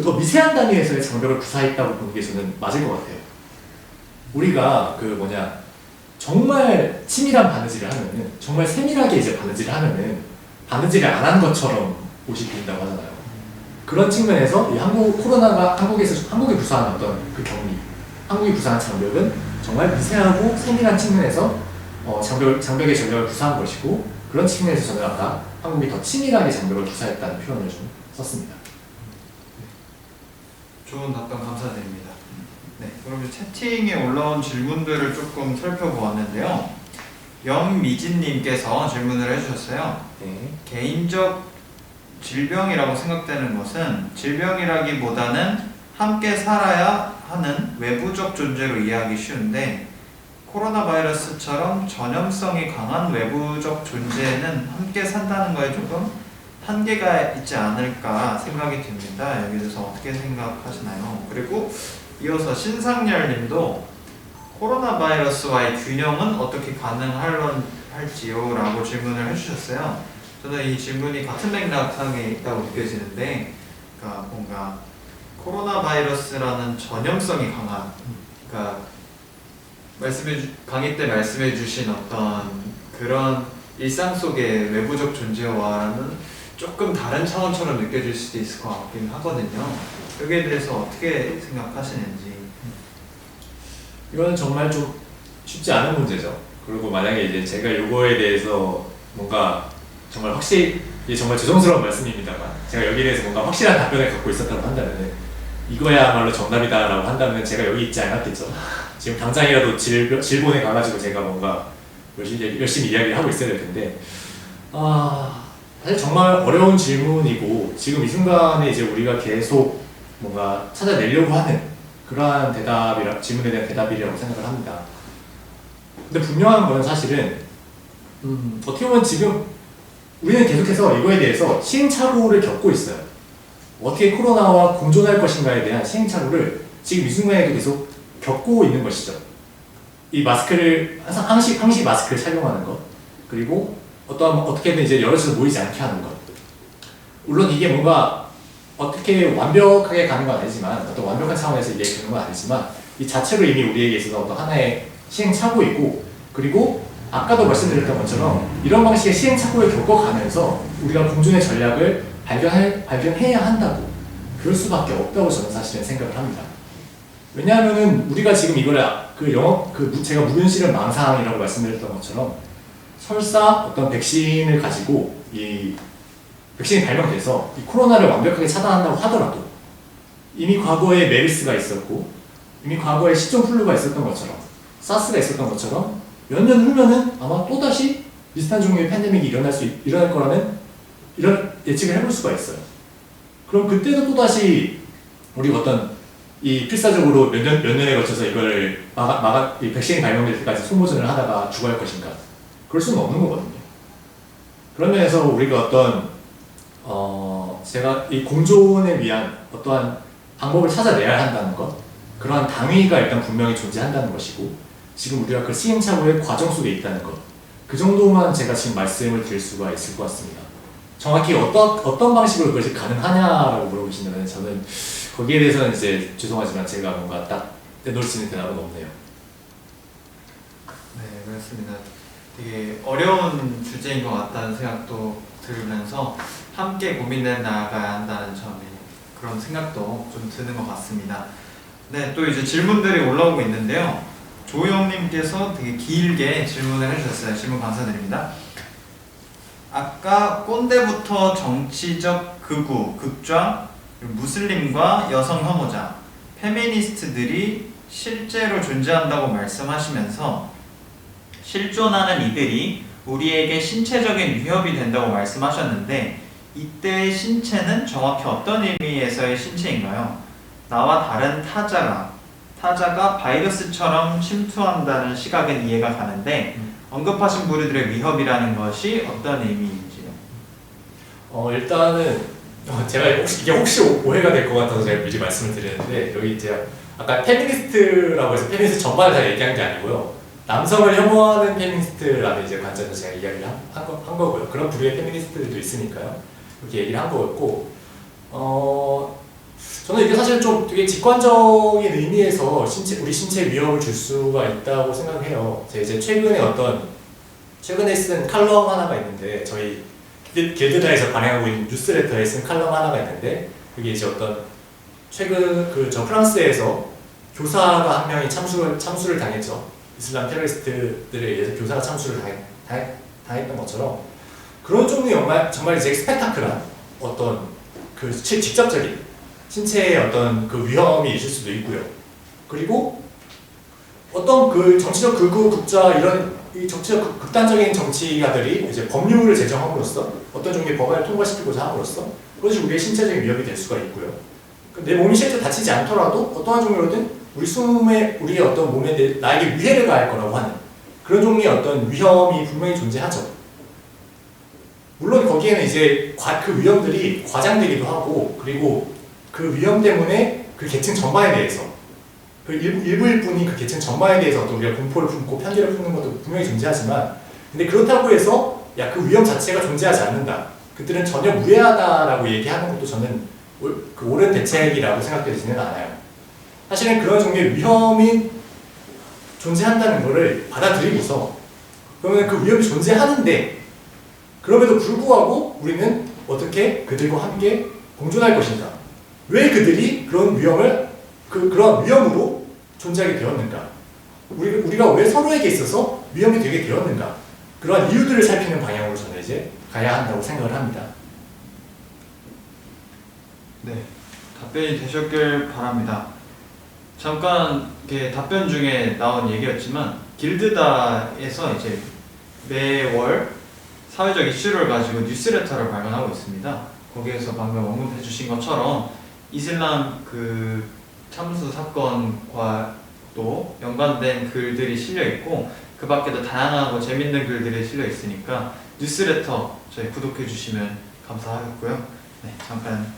[SPEAKER 2] 더 미세한 단위에서의 장벽을 구사했다고 보는 게 저는 맞을 것 같아요. 우리가 정말 치밀한 바느질을 하면은, 정말 세밀하게 이제 바느질을 하면은 바느질을 안 한 것처럼 옷이 보인다고 하잖아요. 그런 측면에서 이 한국이 구사한 어떤 그 격리, 한국이 구사한 장벽은 정말 미세하고 세밀한 측면에서 장벽의 전략을 구사한 것이고, 그런 측면에서 저는 아까 한국이 더 치밀하게 장벽을 구사했다는 표현을 좀 썼습니다.
[SPEAKER 1] 좋은 답변 감사드립니다. 네, 그럼 채팅에 올라온 질문들을 조금 살펴보았는데요. 영미진님께서 질문을 해주셨어요.
[SPEAKER 2] 네.
[SPEAKER 1] 개인적 질병이라고 생각되는 것은 질병이라기보다는 함께 살아야 하는 외부적 존재로 이해하기 쉬운데, 코로나 바이러스처럼 전염성이 강한 외부적 존재는 함께 산다는 거에 조금 한계가 있지 않을까 생각이 듭니다. 여기에 대해서 어떻게 생각하시나요? 그리고 이어서 신상열님도 코로나 바이러스와의 균형은 어떻게 가능할지요? 라고 질문을 해주셨어요. 저는 이 질문이 같은 맥락상에 있다고 느껴지는데, 그러니까 뭔가 코로나 바이러스라는 전염성이 강한, 그러니까 강의 때 말씀해 주신 어떤 그런 일상 속의 외부적 존재와는 조금 다른 차원처럼 느껴질 수도 있을 것 같긴 하거든요. 여기에 대해서 어떻게 생각하시는지.
[SPEAKER 2] 이거는 정말 좀 쉽지 않은 문제죠. 그리고 만약에 이제 제가 이거에 대해서 뭔가 정말 이게 정말 죄송스러운 말씀입니다만, 제가 여기에 대해서 뭔가 확실한 답변을 갖고 있었다고 한다면, 이거야말로 정답이다라고 한다면 제가 여기 있지 않았겠죠. 지금 당장이라도 질본에 가가지고 제가 뭔가 열심히 이야기를 하고 있어야 될 텐데, 사실 정말 어려운 질문이고, 지금 이 순간에 이제 우리가 계속 뭔가 찾아내려고 하는 그러한 질문에 대한 대답이라고 생각을 합니다. 근데 분명한 건 사실은, 어떻게 보면 지금 우리는 계속해서 이거에 대해서 시행착오를 겪고 있어요. 어떻게 코로나와 공존할 것인가에 대한 시행착오를 지금 이 순간에도 계속 겪고 있는 것이죠. 이 마스크를 항시 마스크를 착용하는 것, 그리고 어떻게든 이제 여럿이서 모이지 않게 하는 것. 물론 이게 뭔가 어떻게 완벽하게 가는 건 아니지만, 어떤 완벽한 차원에서 이야기하는 건 아니지만, 이 자체로 이미 우리에게 있어서 어떤 하나의 시행착오이고, 그리고 아까도 말씀드렸던 것처럼 이런 방식의 시행착오를 겪어가면서 우리가 공존의 전략을 발견해야 한다고, 그럴 수밖에 없다고 저는 사실은 생각을 합니다. 왜냐하면은 우리가 지금 이걸 제가 무균실은 망상이라고 말씀드렸던 것처럼, 설사 어떤 백신을 가지고 이 백신이 발명돼서 이 코로나를 완벽하게 차단한다고 하더라도, 이미 과거에 메르스가 있었고, 이미 과거에 시종플루가 있었던 것처럼, 사스가 있었던 것처럼 몇 년 후면은 아마 또다시 비슷한 종류의 팬데믹이 일어날 거라는 이런 예측을 해볼 수가 있어요. 그럼 그때도 또다시 우리가 어떤 이 필사적으로 몇 년에 걸쳐서 이걸 이 백신이 발명될 때까지 소모전을 하다가 죽어야 할 것인가? 그럴 수는 없는 거거든요. 그런 면에서 우리가 제가 이 공존을 위한 어떠한 방법을 찾아내야 한다는 것, 그러한 당위가 일단 분명히 존재한다는 것이고 지금 우리가 그 시행착오의 과정 속에 있다는 것, 그 정도만 제가 지금 말씀을 드릴 수가 있을 것 같습니다. 정확히 어떤 방식으로 그것이 가능하냐라고 물어보시면 저는 거기에 대해서는 이제 죄송하지만 제가 뭔가 딱 내놓을 수 있는 대답은 없네요.
[SPEAKER 1] 네, 그렇습니다. 되게 어려운 주제인 것 같다는 생각도 들으면서 함께 고민해 나가야 한다는 점에 그런 생각도 좀 드는 것 같습니다. 네, 또 이제 질문들이 올라오고 있는데요. 조영님께서 되게 길게 질문을 해주셨어요. 질문 감사드립니다. 아까 꼰대부터 정치적 극우, 극좌, 무슬림과 여성 혐오자, 페미니스트들이 실제로 존재한다고 말씀하시면서 실존하는 이들이 우리에게 신체적인 위협이 된다고 말씀하셨는데 이때의 신체는 정확히 어떤 의미에서의 신체인가요? 나와 다른 타자가 바이러스처럼 침투한다는 시각은 이해가 가는데 언급하신 부류들의 위협이라는 것이 어떤 의미인지요?
[SPEAKER 2] 일단은 제가 이게 혹시 오해가 될 것 같아서 제가 미리 말씀을 드리는데 여기 이제 아까 페미니스트라고 해서 페미니스트 전반을 다 얘기한 게 아니고요. 남성을 혐오하는 페미니스트라는 이제 관점에서 제가 이야기를 한 거고요. 그런 부류의 페미니스트들도 있으니까요. 이렇게 얘기를 한 거였고, 저는 이게 사실 좀 되게 직관적인 의미에서 우리 신체에 위협을 줄 수가 있다고 생각해요. 제가 이제 최근에 쓴 칼럼 하나가 있는데, 저희 길드다에서 발행하고 있는 뉴스레터에 쓴 칼럼 하나가 있는데, 그게 이제 최근 저 프랑스에서 교사가 한 명이 참수를 당했죠. 이슬람 테러리스트들에 의해서 교사가 참수를 당했던 것처럼 그런 종류의 정말 이제 스펙타클한 어떤 그 직접적인 신체의 어떤 그 위험이 있을 수도 있고요. 그리고 어떤 그 정치적 극우 극좌 이런 이 정치적 극단적인 정치가들이 이제 법률을 제정함으로써 어떤 종류의 법안을 통과시키고자 함으로써 그것이 우리의 신체적인 위협이 될 수가 있고요. 내 몸이 실제 다치지 않더라도 어떠한 종류로든 우리 어떤 몸에 나에게 위해를 가할 거라고 하는 그런 종류의 어떤 위험이 분명히 존재하죠. 물론 거기에는 이제 그 위험들이 과장되기도 하고 그리고 그 위험 때문에 그 계층 전반에 대해서 그 일부일 뿐인 그 계층 전반에 대해서 어떤 우리가 공포를 품고 편견을 품는 것도 분명히 존재하지만 근데 그렇다고 해서 그 위험 자체가 존재하지 않는다. 그들은 전혀 무해하다라고 얘기하는 것도 저는 그 옳은 대책이라고 생각되지는 않아요. 사실은 그런 종류의 위험이 존재한다는 것을 받아들이고서 그러면 그 위험이 존재하는데 그럼에도 불구하고 우리는 어떻게 그들과 함께 공존할 것인가? 왜 그들이 그런 그런 위험으로 존재하게 되었는가? 우리가 왜 서로에게 있어서 위험이 되게 되었는가? 그러한 이유들을 살피는 방향으로 저는 이제 가야 한다고 생각을 합니다.
[SPEAKER 1] 네, 답변이 되셨길 바랍니다. 잠깐 답변 중에 나온 얘기였지만 길드다에서 이제 매월 사회적 이슈를 가지고 뉴스레터를 발간하고 있습니다. 거기에서 방금 언급해 주신 것처럼 이슬람 그 참수 사건과도 연관된 글들이 실려 있고 그 밖에도 다양하고 재밌는 글들이 실려 있으니까 뉴스레터 저희 구독해 주시면 감사하겠고요. 네, 잠깐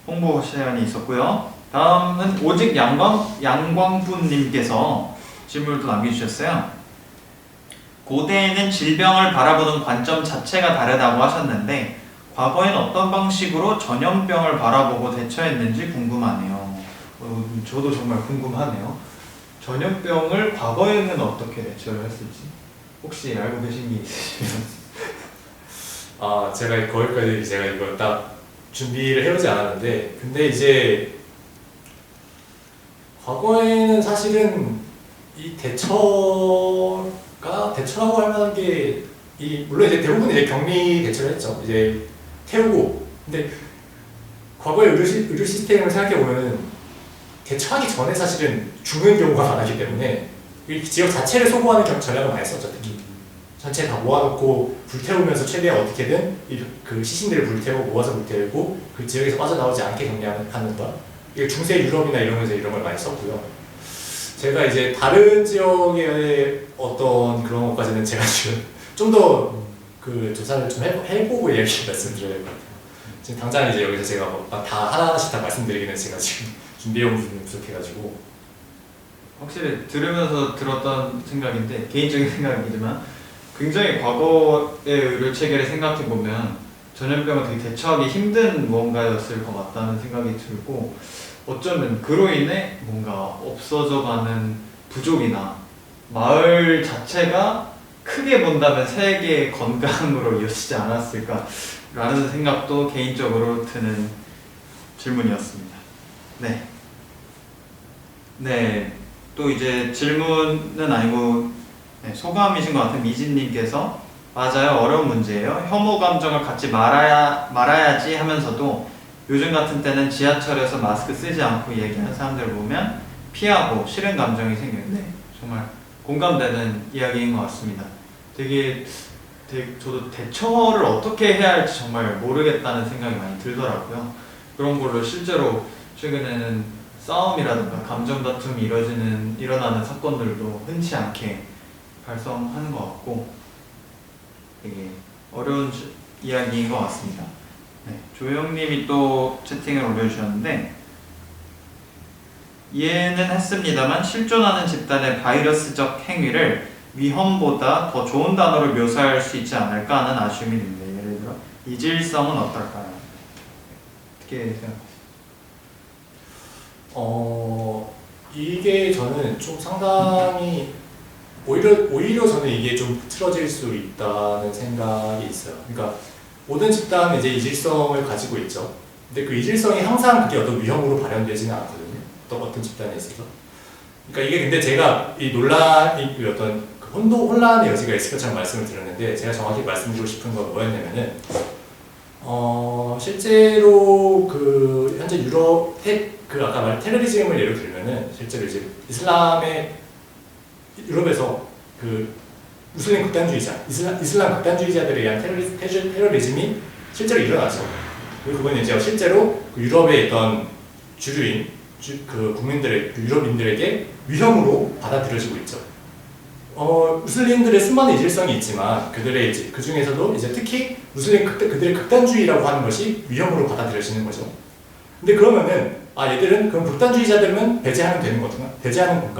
[SPEAKER 1] 홍보 시간이 있었고요. 다음은 오직 양광분님께서 질문을 또 남겨주셨어요. 고대에는 질병을 바라보는 관점 자체가 다르다고 하셨는데 과거에는 어떤 방식으로 전염병을 바라보고 대처했는지 궁금하네요. 저도 정말 궁금하네요. 전염병을 과거에는 어떻게 대처를 했을지 혹시 알고 계신 게 있으시면
[SPEAKER 2] 제가 거기까지 제가 이거 딱 준비를 해오지 않았는데 근데 이제 과거에는 사실은 이 대처라고 할 만한 게 물론 이제 대부분 이제 격리 대처를 했죠. 이제 태우고 근데 과거의 의료 시스템을 생각해 보면은 대처하기 전에 사실은 죽는 경우가 많았기 때문에 이 지역 자체를 소모하는 전략을 많이 썼죠. 특히 전체 다 모아놓고 불태우면서 최대한 어떻게든 그 시신들을 모아서 불태우고 그 지역에서 빠져나오지 않게 격리하는 것. 이게 중세 유럽이나 이런 곳에서 이런 걸 많이 썼고요. 제가 이제 다른 지역의 어떤 그런 것까지는 제가 지금 좀 더 그 조사를 좀 해보고 말씀드려야 될 것 같아요. 지금 당장 이제 여기서 제가 다 하나하나씩 다 말씀드리기는 제가 지금 준비해온 부분이 부족해가지고
[SPEAKER 1] 확실히 들으면서 들었던 생각인데 개인적인 생각이지만 굉장히 과거의 의료 체계를 생각해 보면 전염병을 되게 대처하기 힘든 무언가였을 것 같다는 생각이 들고 어쩌면 그로 인해 뭔가 없어져가는 부족이나 마을 자체가 크게 본다면 세계의 건강으로 이어지지 않았을까라는 생각도 개인적으로 드는 질문이었습니다. 네. 네. 또 이제 질문은 아니고 소감이신 것 같은 미진님께서 맞아요. 어려운 문제예요. 혐오 감정을 갖지 말아야지 하면서도 요즘 같은 때는 지하철에서 마스크 쓰지 않고 얘기하는 사람들을 보면 피하고 싫은 감정이 생겨요. 네. 정말 공감되는 이야기인 것 같습니다. 되게 저도 대처를 어떻게 해야 할지 정말 모르겠다는 생각이 많이 들더라고요. 그런 걸로 실제로 최근에는 싸움이라든가 감정 다툼이 일어나는 사건들도 흔치 않게 발생하는 것 같고 되게 어려운 이야기인 것 같습니다. 네, 조영님이 또 채팅을 올려주셨는데 이해는 했습니다만 실존하는 집단의 바이러스적 행위를 위험보다 더 좋은 단어로 묘사할 수 있지 않을까 하는 아쉬움이 듭니다. 예를 들어 이질성은 어떨까요? 어떻게 생각하세요?
[SPEAKER 2] 이게 저는 좀 상당히 오히려 저는 이게 좀 틀어질 수 있다는 생각이 있어요. 그러니까 모든 집단은 이제 이질성을 가지고 있죠. 근데 그 이질성이 항상 그게 어떤 위험으로 발현되지는 않거든요. 어떤 집단에 있어서. 그러니까 이게 근데 제가 이 논란이 어떤 혼란의 여지가 있을 것처럼 말씀을 드렸는데 제가 정확히 말씀드리고 싶은 건 뭐였냐면은 실제로 그 현재 아까 말한 테러리즘을 예로 들면은 실제로 이제 유럽에서 그 무슬림 극단주의자, 이슬람 극단주의자들에 의한 테러리즘이 실제로 일어나죠. 그리고 그건 이제 실제로 그 유럽의 어떤 주류인 그 유럽인들에게 위험으로 받아들여지고 있죠. 무슬림들의 수많은 이질성이 있지만 그 중에서도 이제 특히 그들의 극단주의라고 하는 것이 위험으로 받아들여지는 거죠. 근데 그러면은 얘들은 그럼 극단주의자들은 배제하면 되는 건가? 배제하면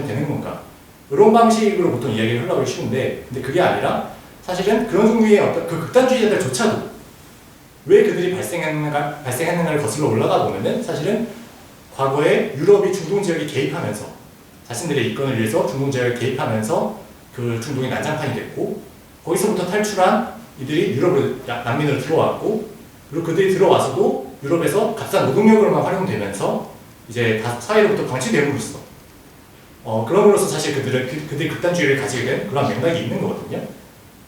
[SPEAKER 2] 되는 건가? 이런 방식으로 보통 이야기를 하려고 쉬운데, 근데 그게 아니라 사실은 그런 종류의 어떤 그 극단주의자들조차도 왜 그들이 발생했는가를 거슬러 올라가 보면은 사실은 과거에 유럽이 중동 지역에 개입하면서 자신들의 이권을 위해서 중동 지역에 개입하면서 그 중동이 난장판이 됐고 거기서부터 탈출한 이들이 유럽으로 난민으로 들어왔고 그리고 그들이 들어와서도 유럽에서 값싼 노동력으로만 활용되면서 이제 사회로부터 방치됨으로써 그럼으로써 사실 그들이 극단주의를 가지게 된 그런 맥락이 있는 거거든요.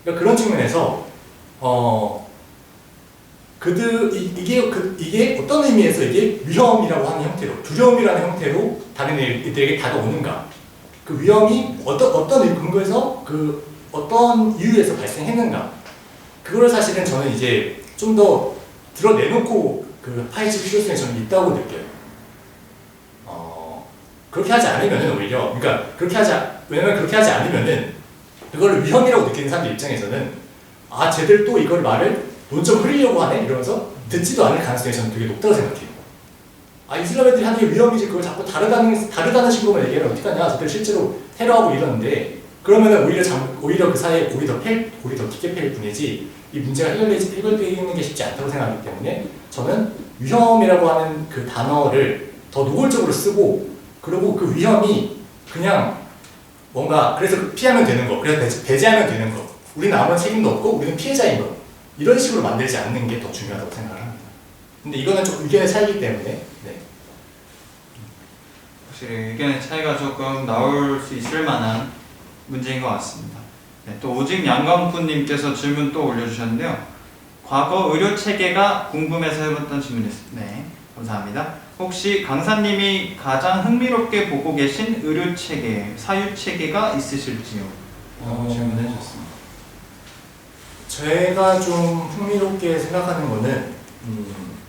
[SPEAKER 2] 그러니까 그런 측면에서 이게 어떤 의미에서 이게 위험이라고 하는 형태로, 두려움이라는 형태로 다른 이들에게 다가오는가? 그 위험이 어떤 근거에서 어떤 이유에서 발생했는가? 그거를 사실은 저는 이제 좀 더 드러내놓고 파헤칠 필요성이 저는 있다고 느껴요. 그렇게 하지 않으면은 오히려, 왜냐면 그렇게 하지 않으면은 그걸 위험이라고 느끼는 사람들 입장에서는 쟤들 또 이걸 말을 논점 흐리려고 하네? 이러면서 듣지도 않을 가능성이 저는 되게 높다고 생각해요. 이슬람 애들이 하는 게 위험이지 그걸 자꾸 다르다는 식으로만 얘기하면 어떡하냐. 저들 실제로 테러하고 이러는데 그러면은 오히려 그 사이에 골이 더 깊게 패일 뿐이지 이 문제가 해결되는 게 쉽지 않다고 생각하기 때문에 저는 위험이라고 하는 그 단어를 더 노골적으로 쓰고 그리고 그 위험이 그냥 뭔가 그래서 피하면 되는 거, 그래서 배제하면 되는 거, 우리는 아무런 책임도 없고 우리는 피해자인 거 이런 식으로 만들지 않는 게 더 중요하다고 생각을 합니다. 근데 이거는 좀 의견의 차이기 때문에 네.
[SPEAKER 1] 확실히 의견의 차이가 조금 나올 수 있을 만한 문제인 것 같습니다. 네, 또 오직 양광푸님께서 질문 또 올려주셨는데요. 과거 의료 체계가 궁금해서 해봤던 질문이었습니다. 네, 감사합니다. 혹시 강사님이 가장 흥미롭게 보고 계신 의료 체계, 사유 체계가 있으실지요? 질문해 주셨습니다.
[SPEAKER 2] 제가 좀 흥미롭게 생각하는 거는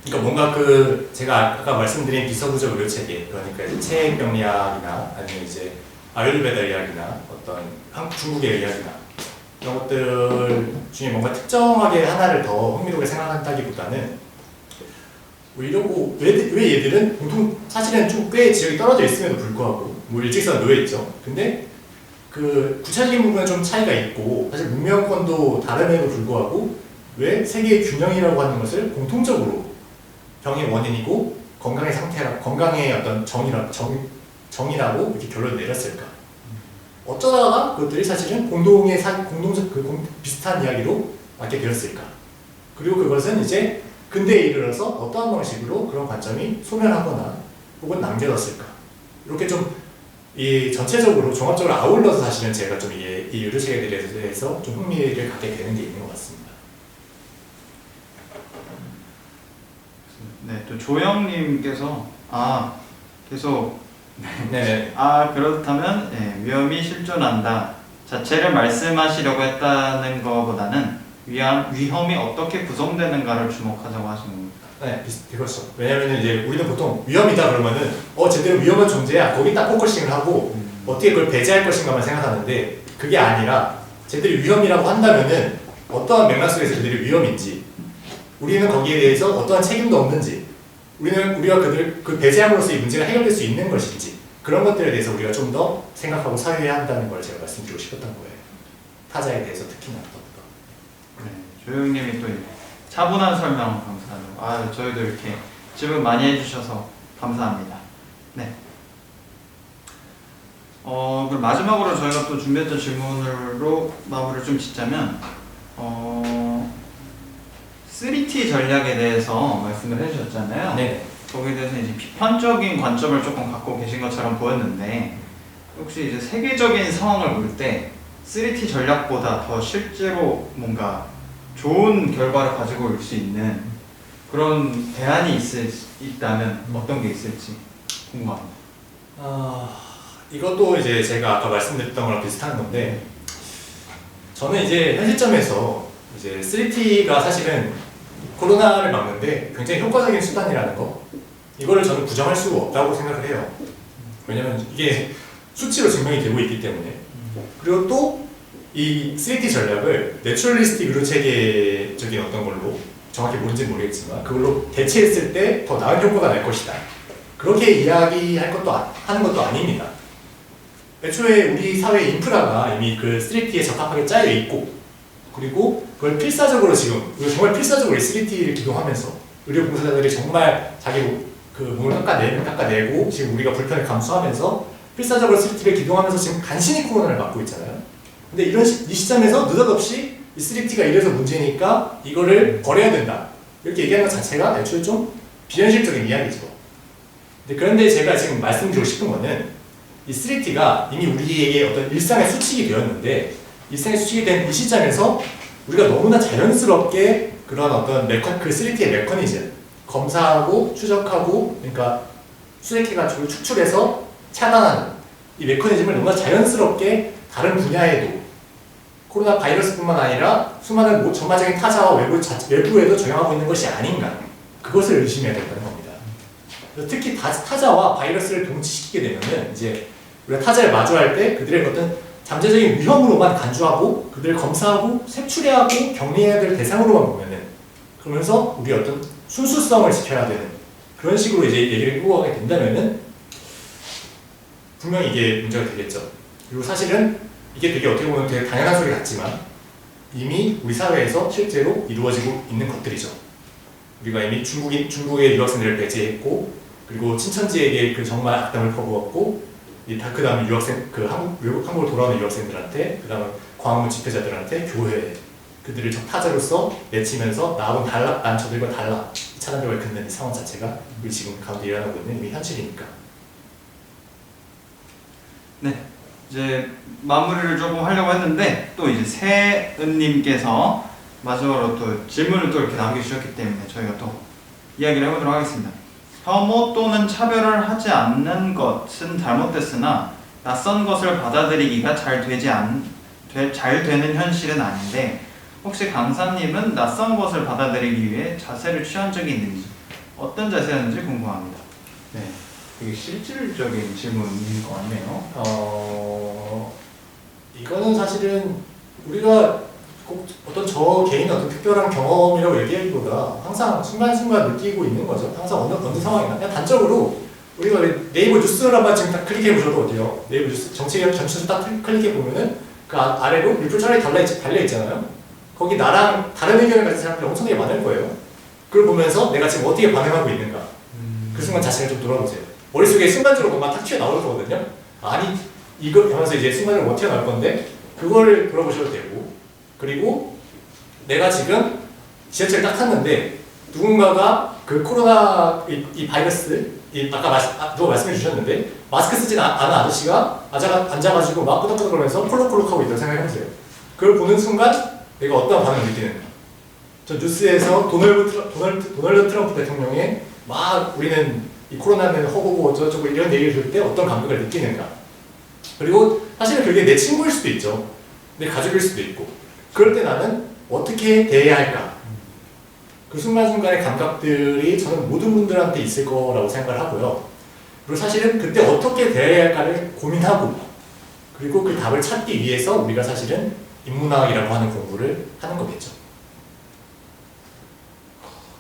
[SPEAKER 2] 그러니까 뭔가 제가 아까 말씀드린 비서구적 의료 체계, 그러니까 체액병리학이나 아니면 이제 아유르베다 의학이나 어떤 중국의 의학이나 이런 것들 중에 뭔가 특정하게 하나를 더 흥미롭게 생각한다기보다는 오히려 왜 얘들은 보통 사실은 좀 꽤 지역이 떨어져 있음에도 불구하고 뭐 일직선 놓여 있죠. 근데 그 구체적인 부분은 좀 차이가 있고 사실 문명권도 다름에도 불구하고 왜 세계의 균형이라고 하는 것을 공통적으로 병의 원인이고 건강의 상태라 건강의 어떤 정이라고 이렇게 결론을 내렸을까? 어쩌다가 그것들이 사실은 비슷한 이야기로 맞게 되었을까? 그리고 그것은 이제 근대에 이르러서 어떠한 방식으로 그런 관점이 소멸하거나 혹은 남겨졌을까? 이렇게 좀 이 전체적으로 종합적으로 아울러서 사실은 제가 좀 이 의료체계에 대해서 좀 흥미를 갖게 되는 게 있는 것 같습니다.
[SPEAKER 1] 네, 또 조영님께서 계속
[SPEAKER 2] 네.
[SPEAKER 1] 그렇다면 위험이 실존한다 자체를 말씀하시려고 했다는 것보다는 위험이 어떻게 구성되는가를 주목하자고 하신 겁니다.
[SPEAKER 2] 네, 그렇죠. 왜냐면은 이제 우리는 보통 위험이다 그러면은 제대로 위험한 존재야. 거기 딱 포커싱을 하고 어떻게 그걸 배제할 것인가만 생각하는데 그게 아니라 제대로 위험이라고 한다면은 어떠한 맥락 속에서 그들이 위험인지 우리는 거기에 대해서 어떠한 책임도 없는지 우리가 그 배제함으로써 이 문제가 해결될 수 있는 것인지 그런 것들에 대해서 우리가 좀 더 생각하고 사유해야 한다는 걸 제가 말씀드리고 싶었던 거예요. 타자에 대해서 특히나.
[SPEAKER 1] 네, 조영님이 또 차분한 설명 감사하고 저희도 이렇게 질문 많이 해주셔서 감사합니다. 네. 그럼 마지막으로 저희가 또 준비했던 질문으로 마무리를 좀 짓자면 3T 전략에 대해서 말씀을 해주셨잖아요.
[SPEAKER 2] 네.
[SPEAKER 1] 거기에 대해서 이제 비판적인 관점을 조금 갖고 계신 것처럼 보였는데 혹시 이제 세계적인 상황을 볼 때 3T 전략보다 더 실제로 뭔가 좋은 결과를 가지고 올 수 있는 그런 대안이 있다면 어떤 게 있을지 궁금합니다.
[SPEAKER 2] 이것도 이제 제가 아까 말씀드렸던 거랑 비슷한 건데 저는 이제 현 시점에서 이제 3T가 사실은 코로나를 막는데 굉장히 효과적인 수단이라는 거 이거를 저는 부정할 수가 없다고 생각을 해요. 왜냐면 이게 수치로 증명이 되고 있기 때문에 그리고 또 이 3T 전략을 내추럴리스틱 의료 체계적인 어떤 걸로 정확히 뭔지는 모르겠지만 그걸로 대체했을 때 더 나은 효과가 날 것이다. 그렇게 이야기할 것도 하는 것도 아닙니다. 애초에 우리 사회 인프라가 이미 그 3T에 적합하게 짜여 있고 그리고 그걸 필사적으로 지금 정말 필사적으로 이 3T를 기동하면서 의료 봉사자들이 정말 자기 그 몸을 깎아내고 지금 우리가 불편을 감수하면서 필사적으로 3T를 기동하면서 지금 간신히 코로나를 막고 있잖아요. 근데 이 시점에서 느닷없이 이 3T가 이래서 문제니까 이거를 버려야 된다. 이렇게 얘기하는 것 자체가 애초에 좀 비현실적인 이야기죠. 그런데 제가 지금 말씀드리고 싶은 거는 이 3T가 이미 우리에게 어떤 일상의 수칙이 되었는데 일상의 수칙이 된 이 시점에서 우리가 너무나 자연스럽게 그런 어떤 그 3T의 메커니즘 검사하고 추적하고 그러니까 수색해가지고 추출해서 차단하는 이 메커니즘을 너무나 자연스럽게 다른 분야에도 코로나 바이러스뿐만 아니라 수많은 전반적인 타자와 외부에도 적용하고 있는 것이 아닌가 그것을 의심해야 된다는 겁니다. 특히 타자와 바이러스를 동치시키게 되면은 이제 우리가 타자를 마주할 때 그들의 어떤 잠재적인 위험으로만 간주하고 그들을 검사하고 색출해하고 격리해야 될 대상으로만 보면은 그러면서 우리 어떤 순수성을 지켜야 되는 그런 식으로 이제 얘기를 끌고 가게 된다면은 분명히 이게 문제가 되겠죠. 그리고 사실은 이게 되게 어떻게 보면 되게 당연한 소리 같지만 이미 우리 사회에서 실제로 이루어지고 있는 것들이죠. 우리가 이미 중국의 유학생들을 배제했고 그리고 친천지에게 그 정말 악담을 퍼부었고 그 다음에 한국으로 돌아오는 유학생들한테 그 다음에 광화문 집회자들한테 교회에 그들을 적타자로서 내치면서 나하고는 달라, 난 저들과 달라 이 차단벽을 긋는 이 상황 자체가 우리 지금 가운데 일어나고 있는 이미 현실이니까.
[SPEAKER 1] 네, 이제 마무리를 조금 하려고 했는데 또 이제 세은님께서 마지막으로 또 질문을 또 이렇게 남겨주셨기 때문에 저희가 또 이야기를 해보도록 하겠습니다. 혐오 또는 차별을 하지 않는 것은 잘못됐으나 낯선 것을 받아들이기가 잘 되는 현실은 아닌데 혹시 강사님은 낯선 것을 받아들이기 위해 자세를 취한 적이 있는지 어떤 자세였는지 궁금합니다. 네, 되게 실질적인 질문인 것 같네요.
[SPEAKER 2] 이거는 사실은 우리가 꼭 어떤 저 개인의 어떤 특별한 경험이라고 얘기하기보다 항상 순간순간 느끼고 있는 거죠. 항상 어느 상황이나 그냥 단적으로 우리가 네이버 뉴스를 한번 지금 딱 클릭해 보셔도 어때요? 네이버 뉴스 정책 전체를 딱 클릭해 보면은 그 아래로 리플 차라리 달려 있잖아요. 거기 나랑 다른 의견을 가진 사람들이 엄청나게 많을 거예요. 그걸 보면서 내가 지금 어떻게 반응하고 있는가. 그 순간 자신을 좀 돌아보세요. 머릿속에 순간적으로 뭔가 탁 튀어나올 거거든요. 아니 이거 하면서 이제 순간적으로 뭐 튀어나올 건데 그거를 돌아보셔도 되고, 그리고 내가 지금 지하철 딱 탔는데 누군가가 그 코로나 이 바이러스 누가 말씀해 주셨는데 마스크 쓰지 않은 아저씨가 앉아가지고 막 끄덕끄덕거리면서 콜록콜록하고 있다고 생각해보세요. 그걸 보는 순간 내가 어떤 반응을 느끼는가. 저 뉴스에서 도널드 트럼프 대통령의 막 우리는 이 코로나는 허구고 어쩌고 이런 얘기를 들을 때 어떤 감각을 느끼는가. 그리고 사실은 그게 내 친구일 수도 있죠. 내 가족일 수도 있고. 그럴 때 나는 어떻게 대해야 할까. 그 순간순간의 감각들이 저는 모든 분들한테 있을 거라고 생각을 하고요. 그리고 사실은 그때 어떻게 대해야 할까를 고민하고, 그리고 그 답을 찾기 위해서 우리가 사실은 인문학이라고 하는 공부를 하는 거겠죠.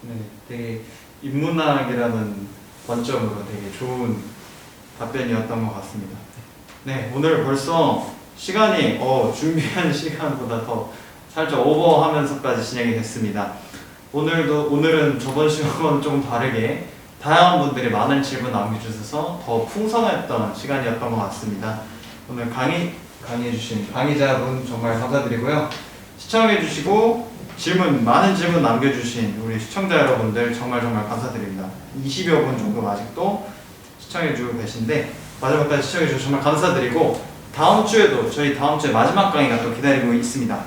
[SPEAKER 1] 네, 되게 인문학이라는 관점으로 되게 좋은 답변이었던 것 같습니다. 네, 오늘 벌써 시간이 준비한 시간보다 더 살짝 오버하면서까지 진행이 됐습니다. 오늘은 저번 시간과는 조금 다르게 다양한 분들이 많은 질문 남겨주셔서 더 풍성했던 시간이었던 것 같습니다. 오늘 강의해주신 강의자분 정말 감사드리고요. 시청해주시고 많은 질문 남겨주신 우리 시청자 여러분들 정말 감사드립니다. 20여 분 정도 아직도 시청해주고 계신데 마지막까지 시청해주셔서 정말 감사드리고, 다음 주에 마지막 강의가 또 기다리고 있습니다.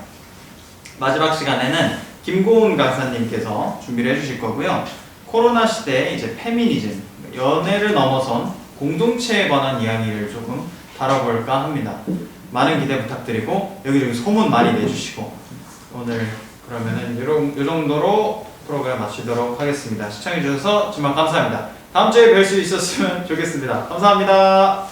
[SPEAKER 1] 마지막 시간에는 김고은 강사님께서 준비를 해주실 거고요. 코로나 시대의 이제 페미니즘, 연애를 넘어선 공동체에 관한 이야기를 조금 다뤄볼까 합니다. 많은 기대 부탁드리고 여기저기 소문 많이 내주시고, 오늘 그러면은 이 정도로 프로그램 마치도록 하겠습니다. 시청해주셔서 정말 감사합니다. 다음 주에 뵐 수 있었으면 좋겠습니다. 감사합니다.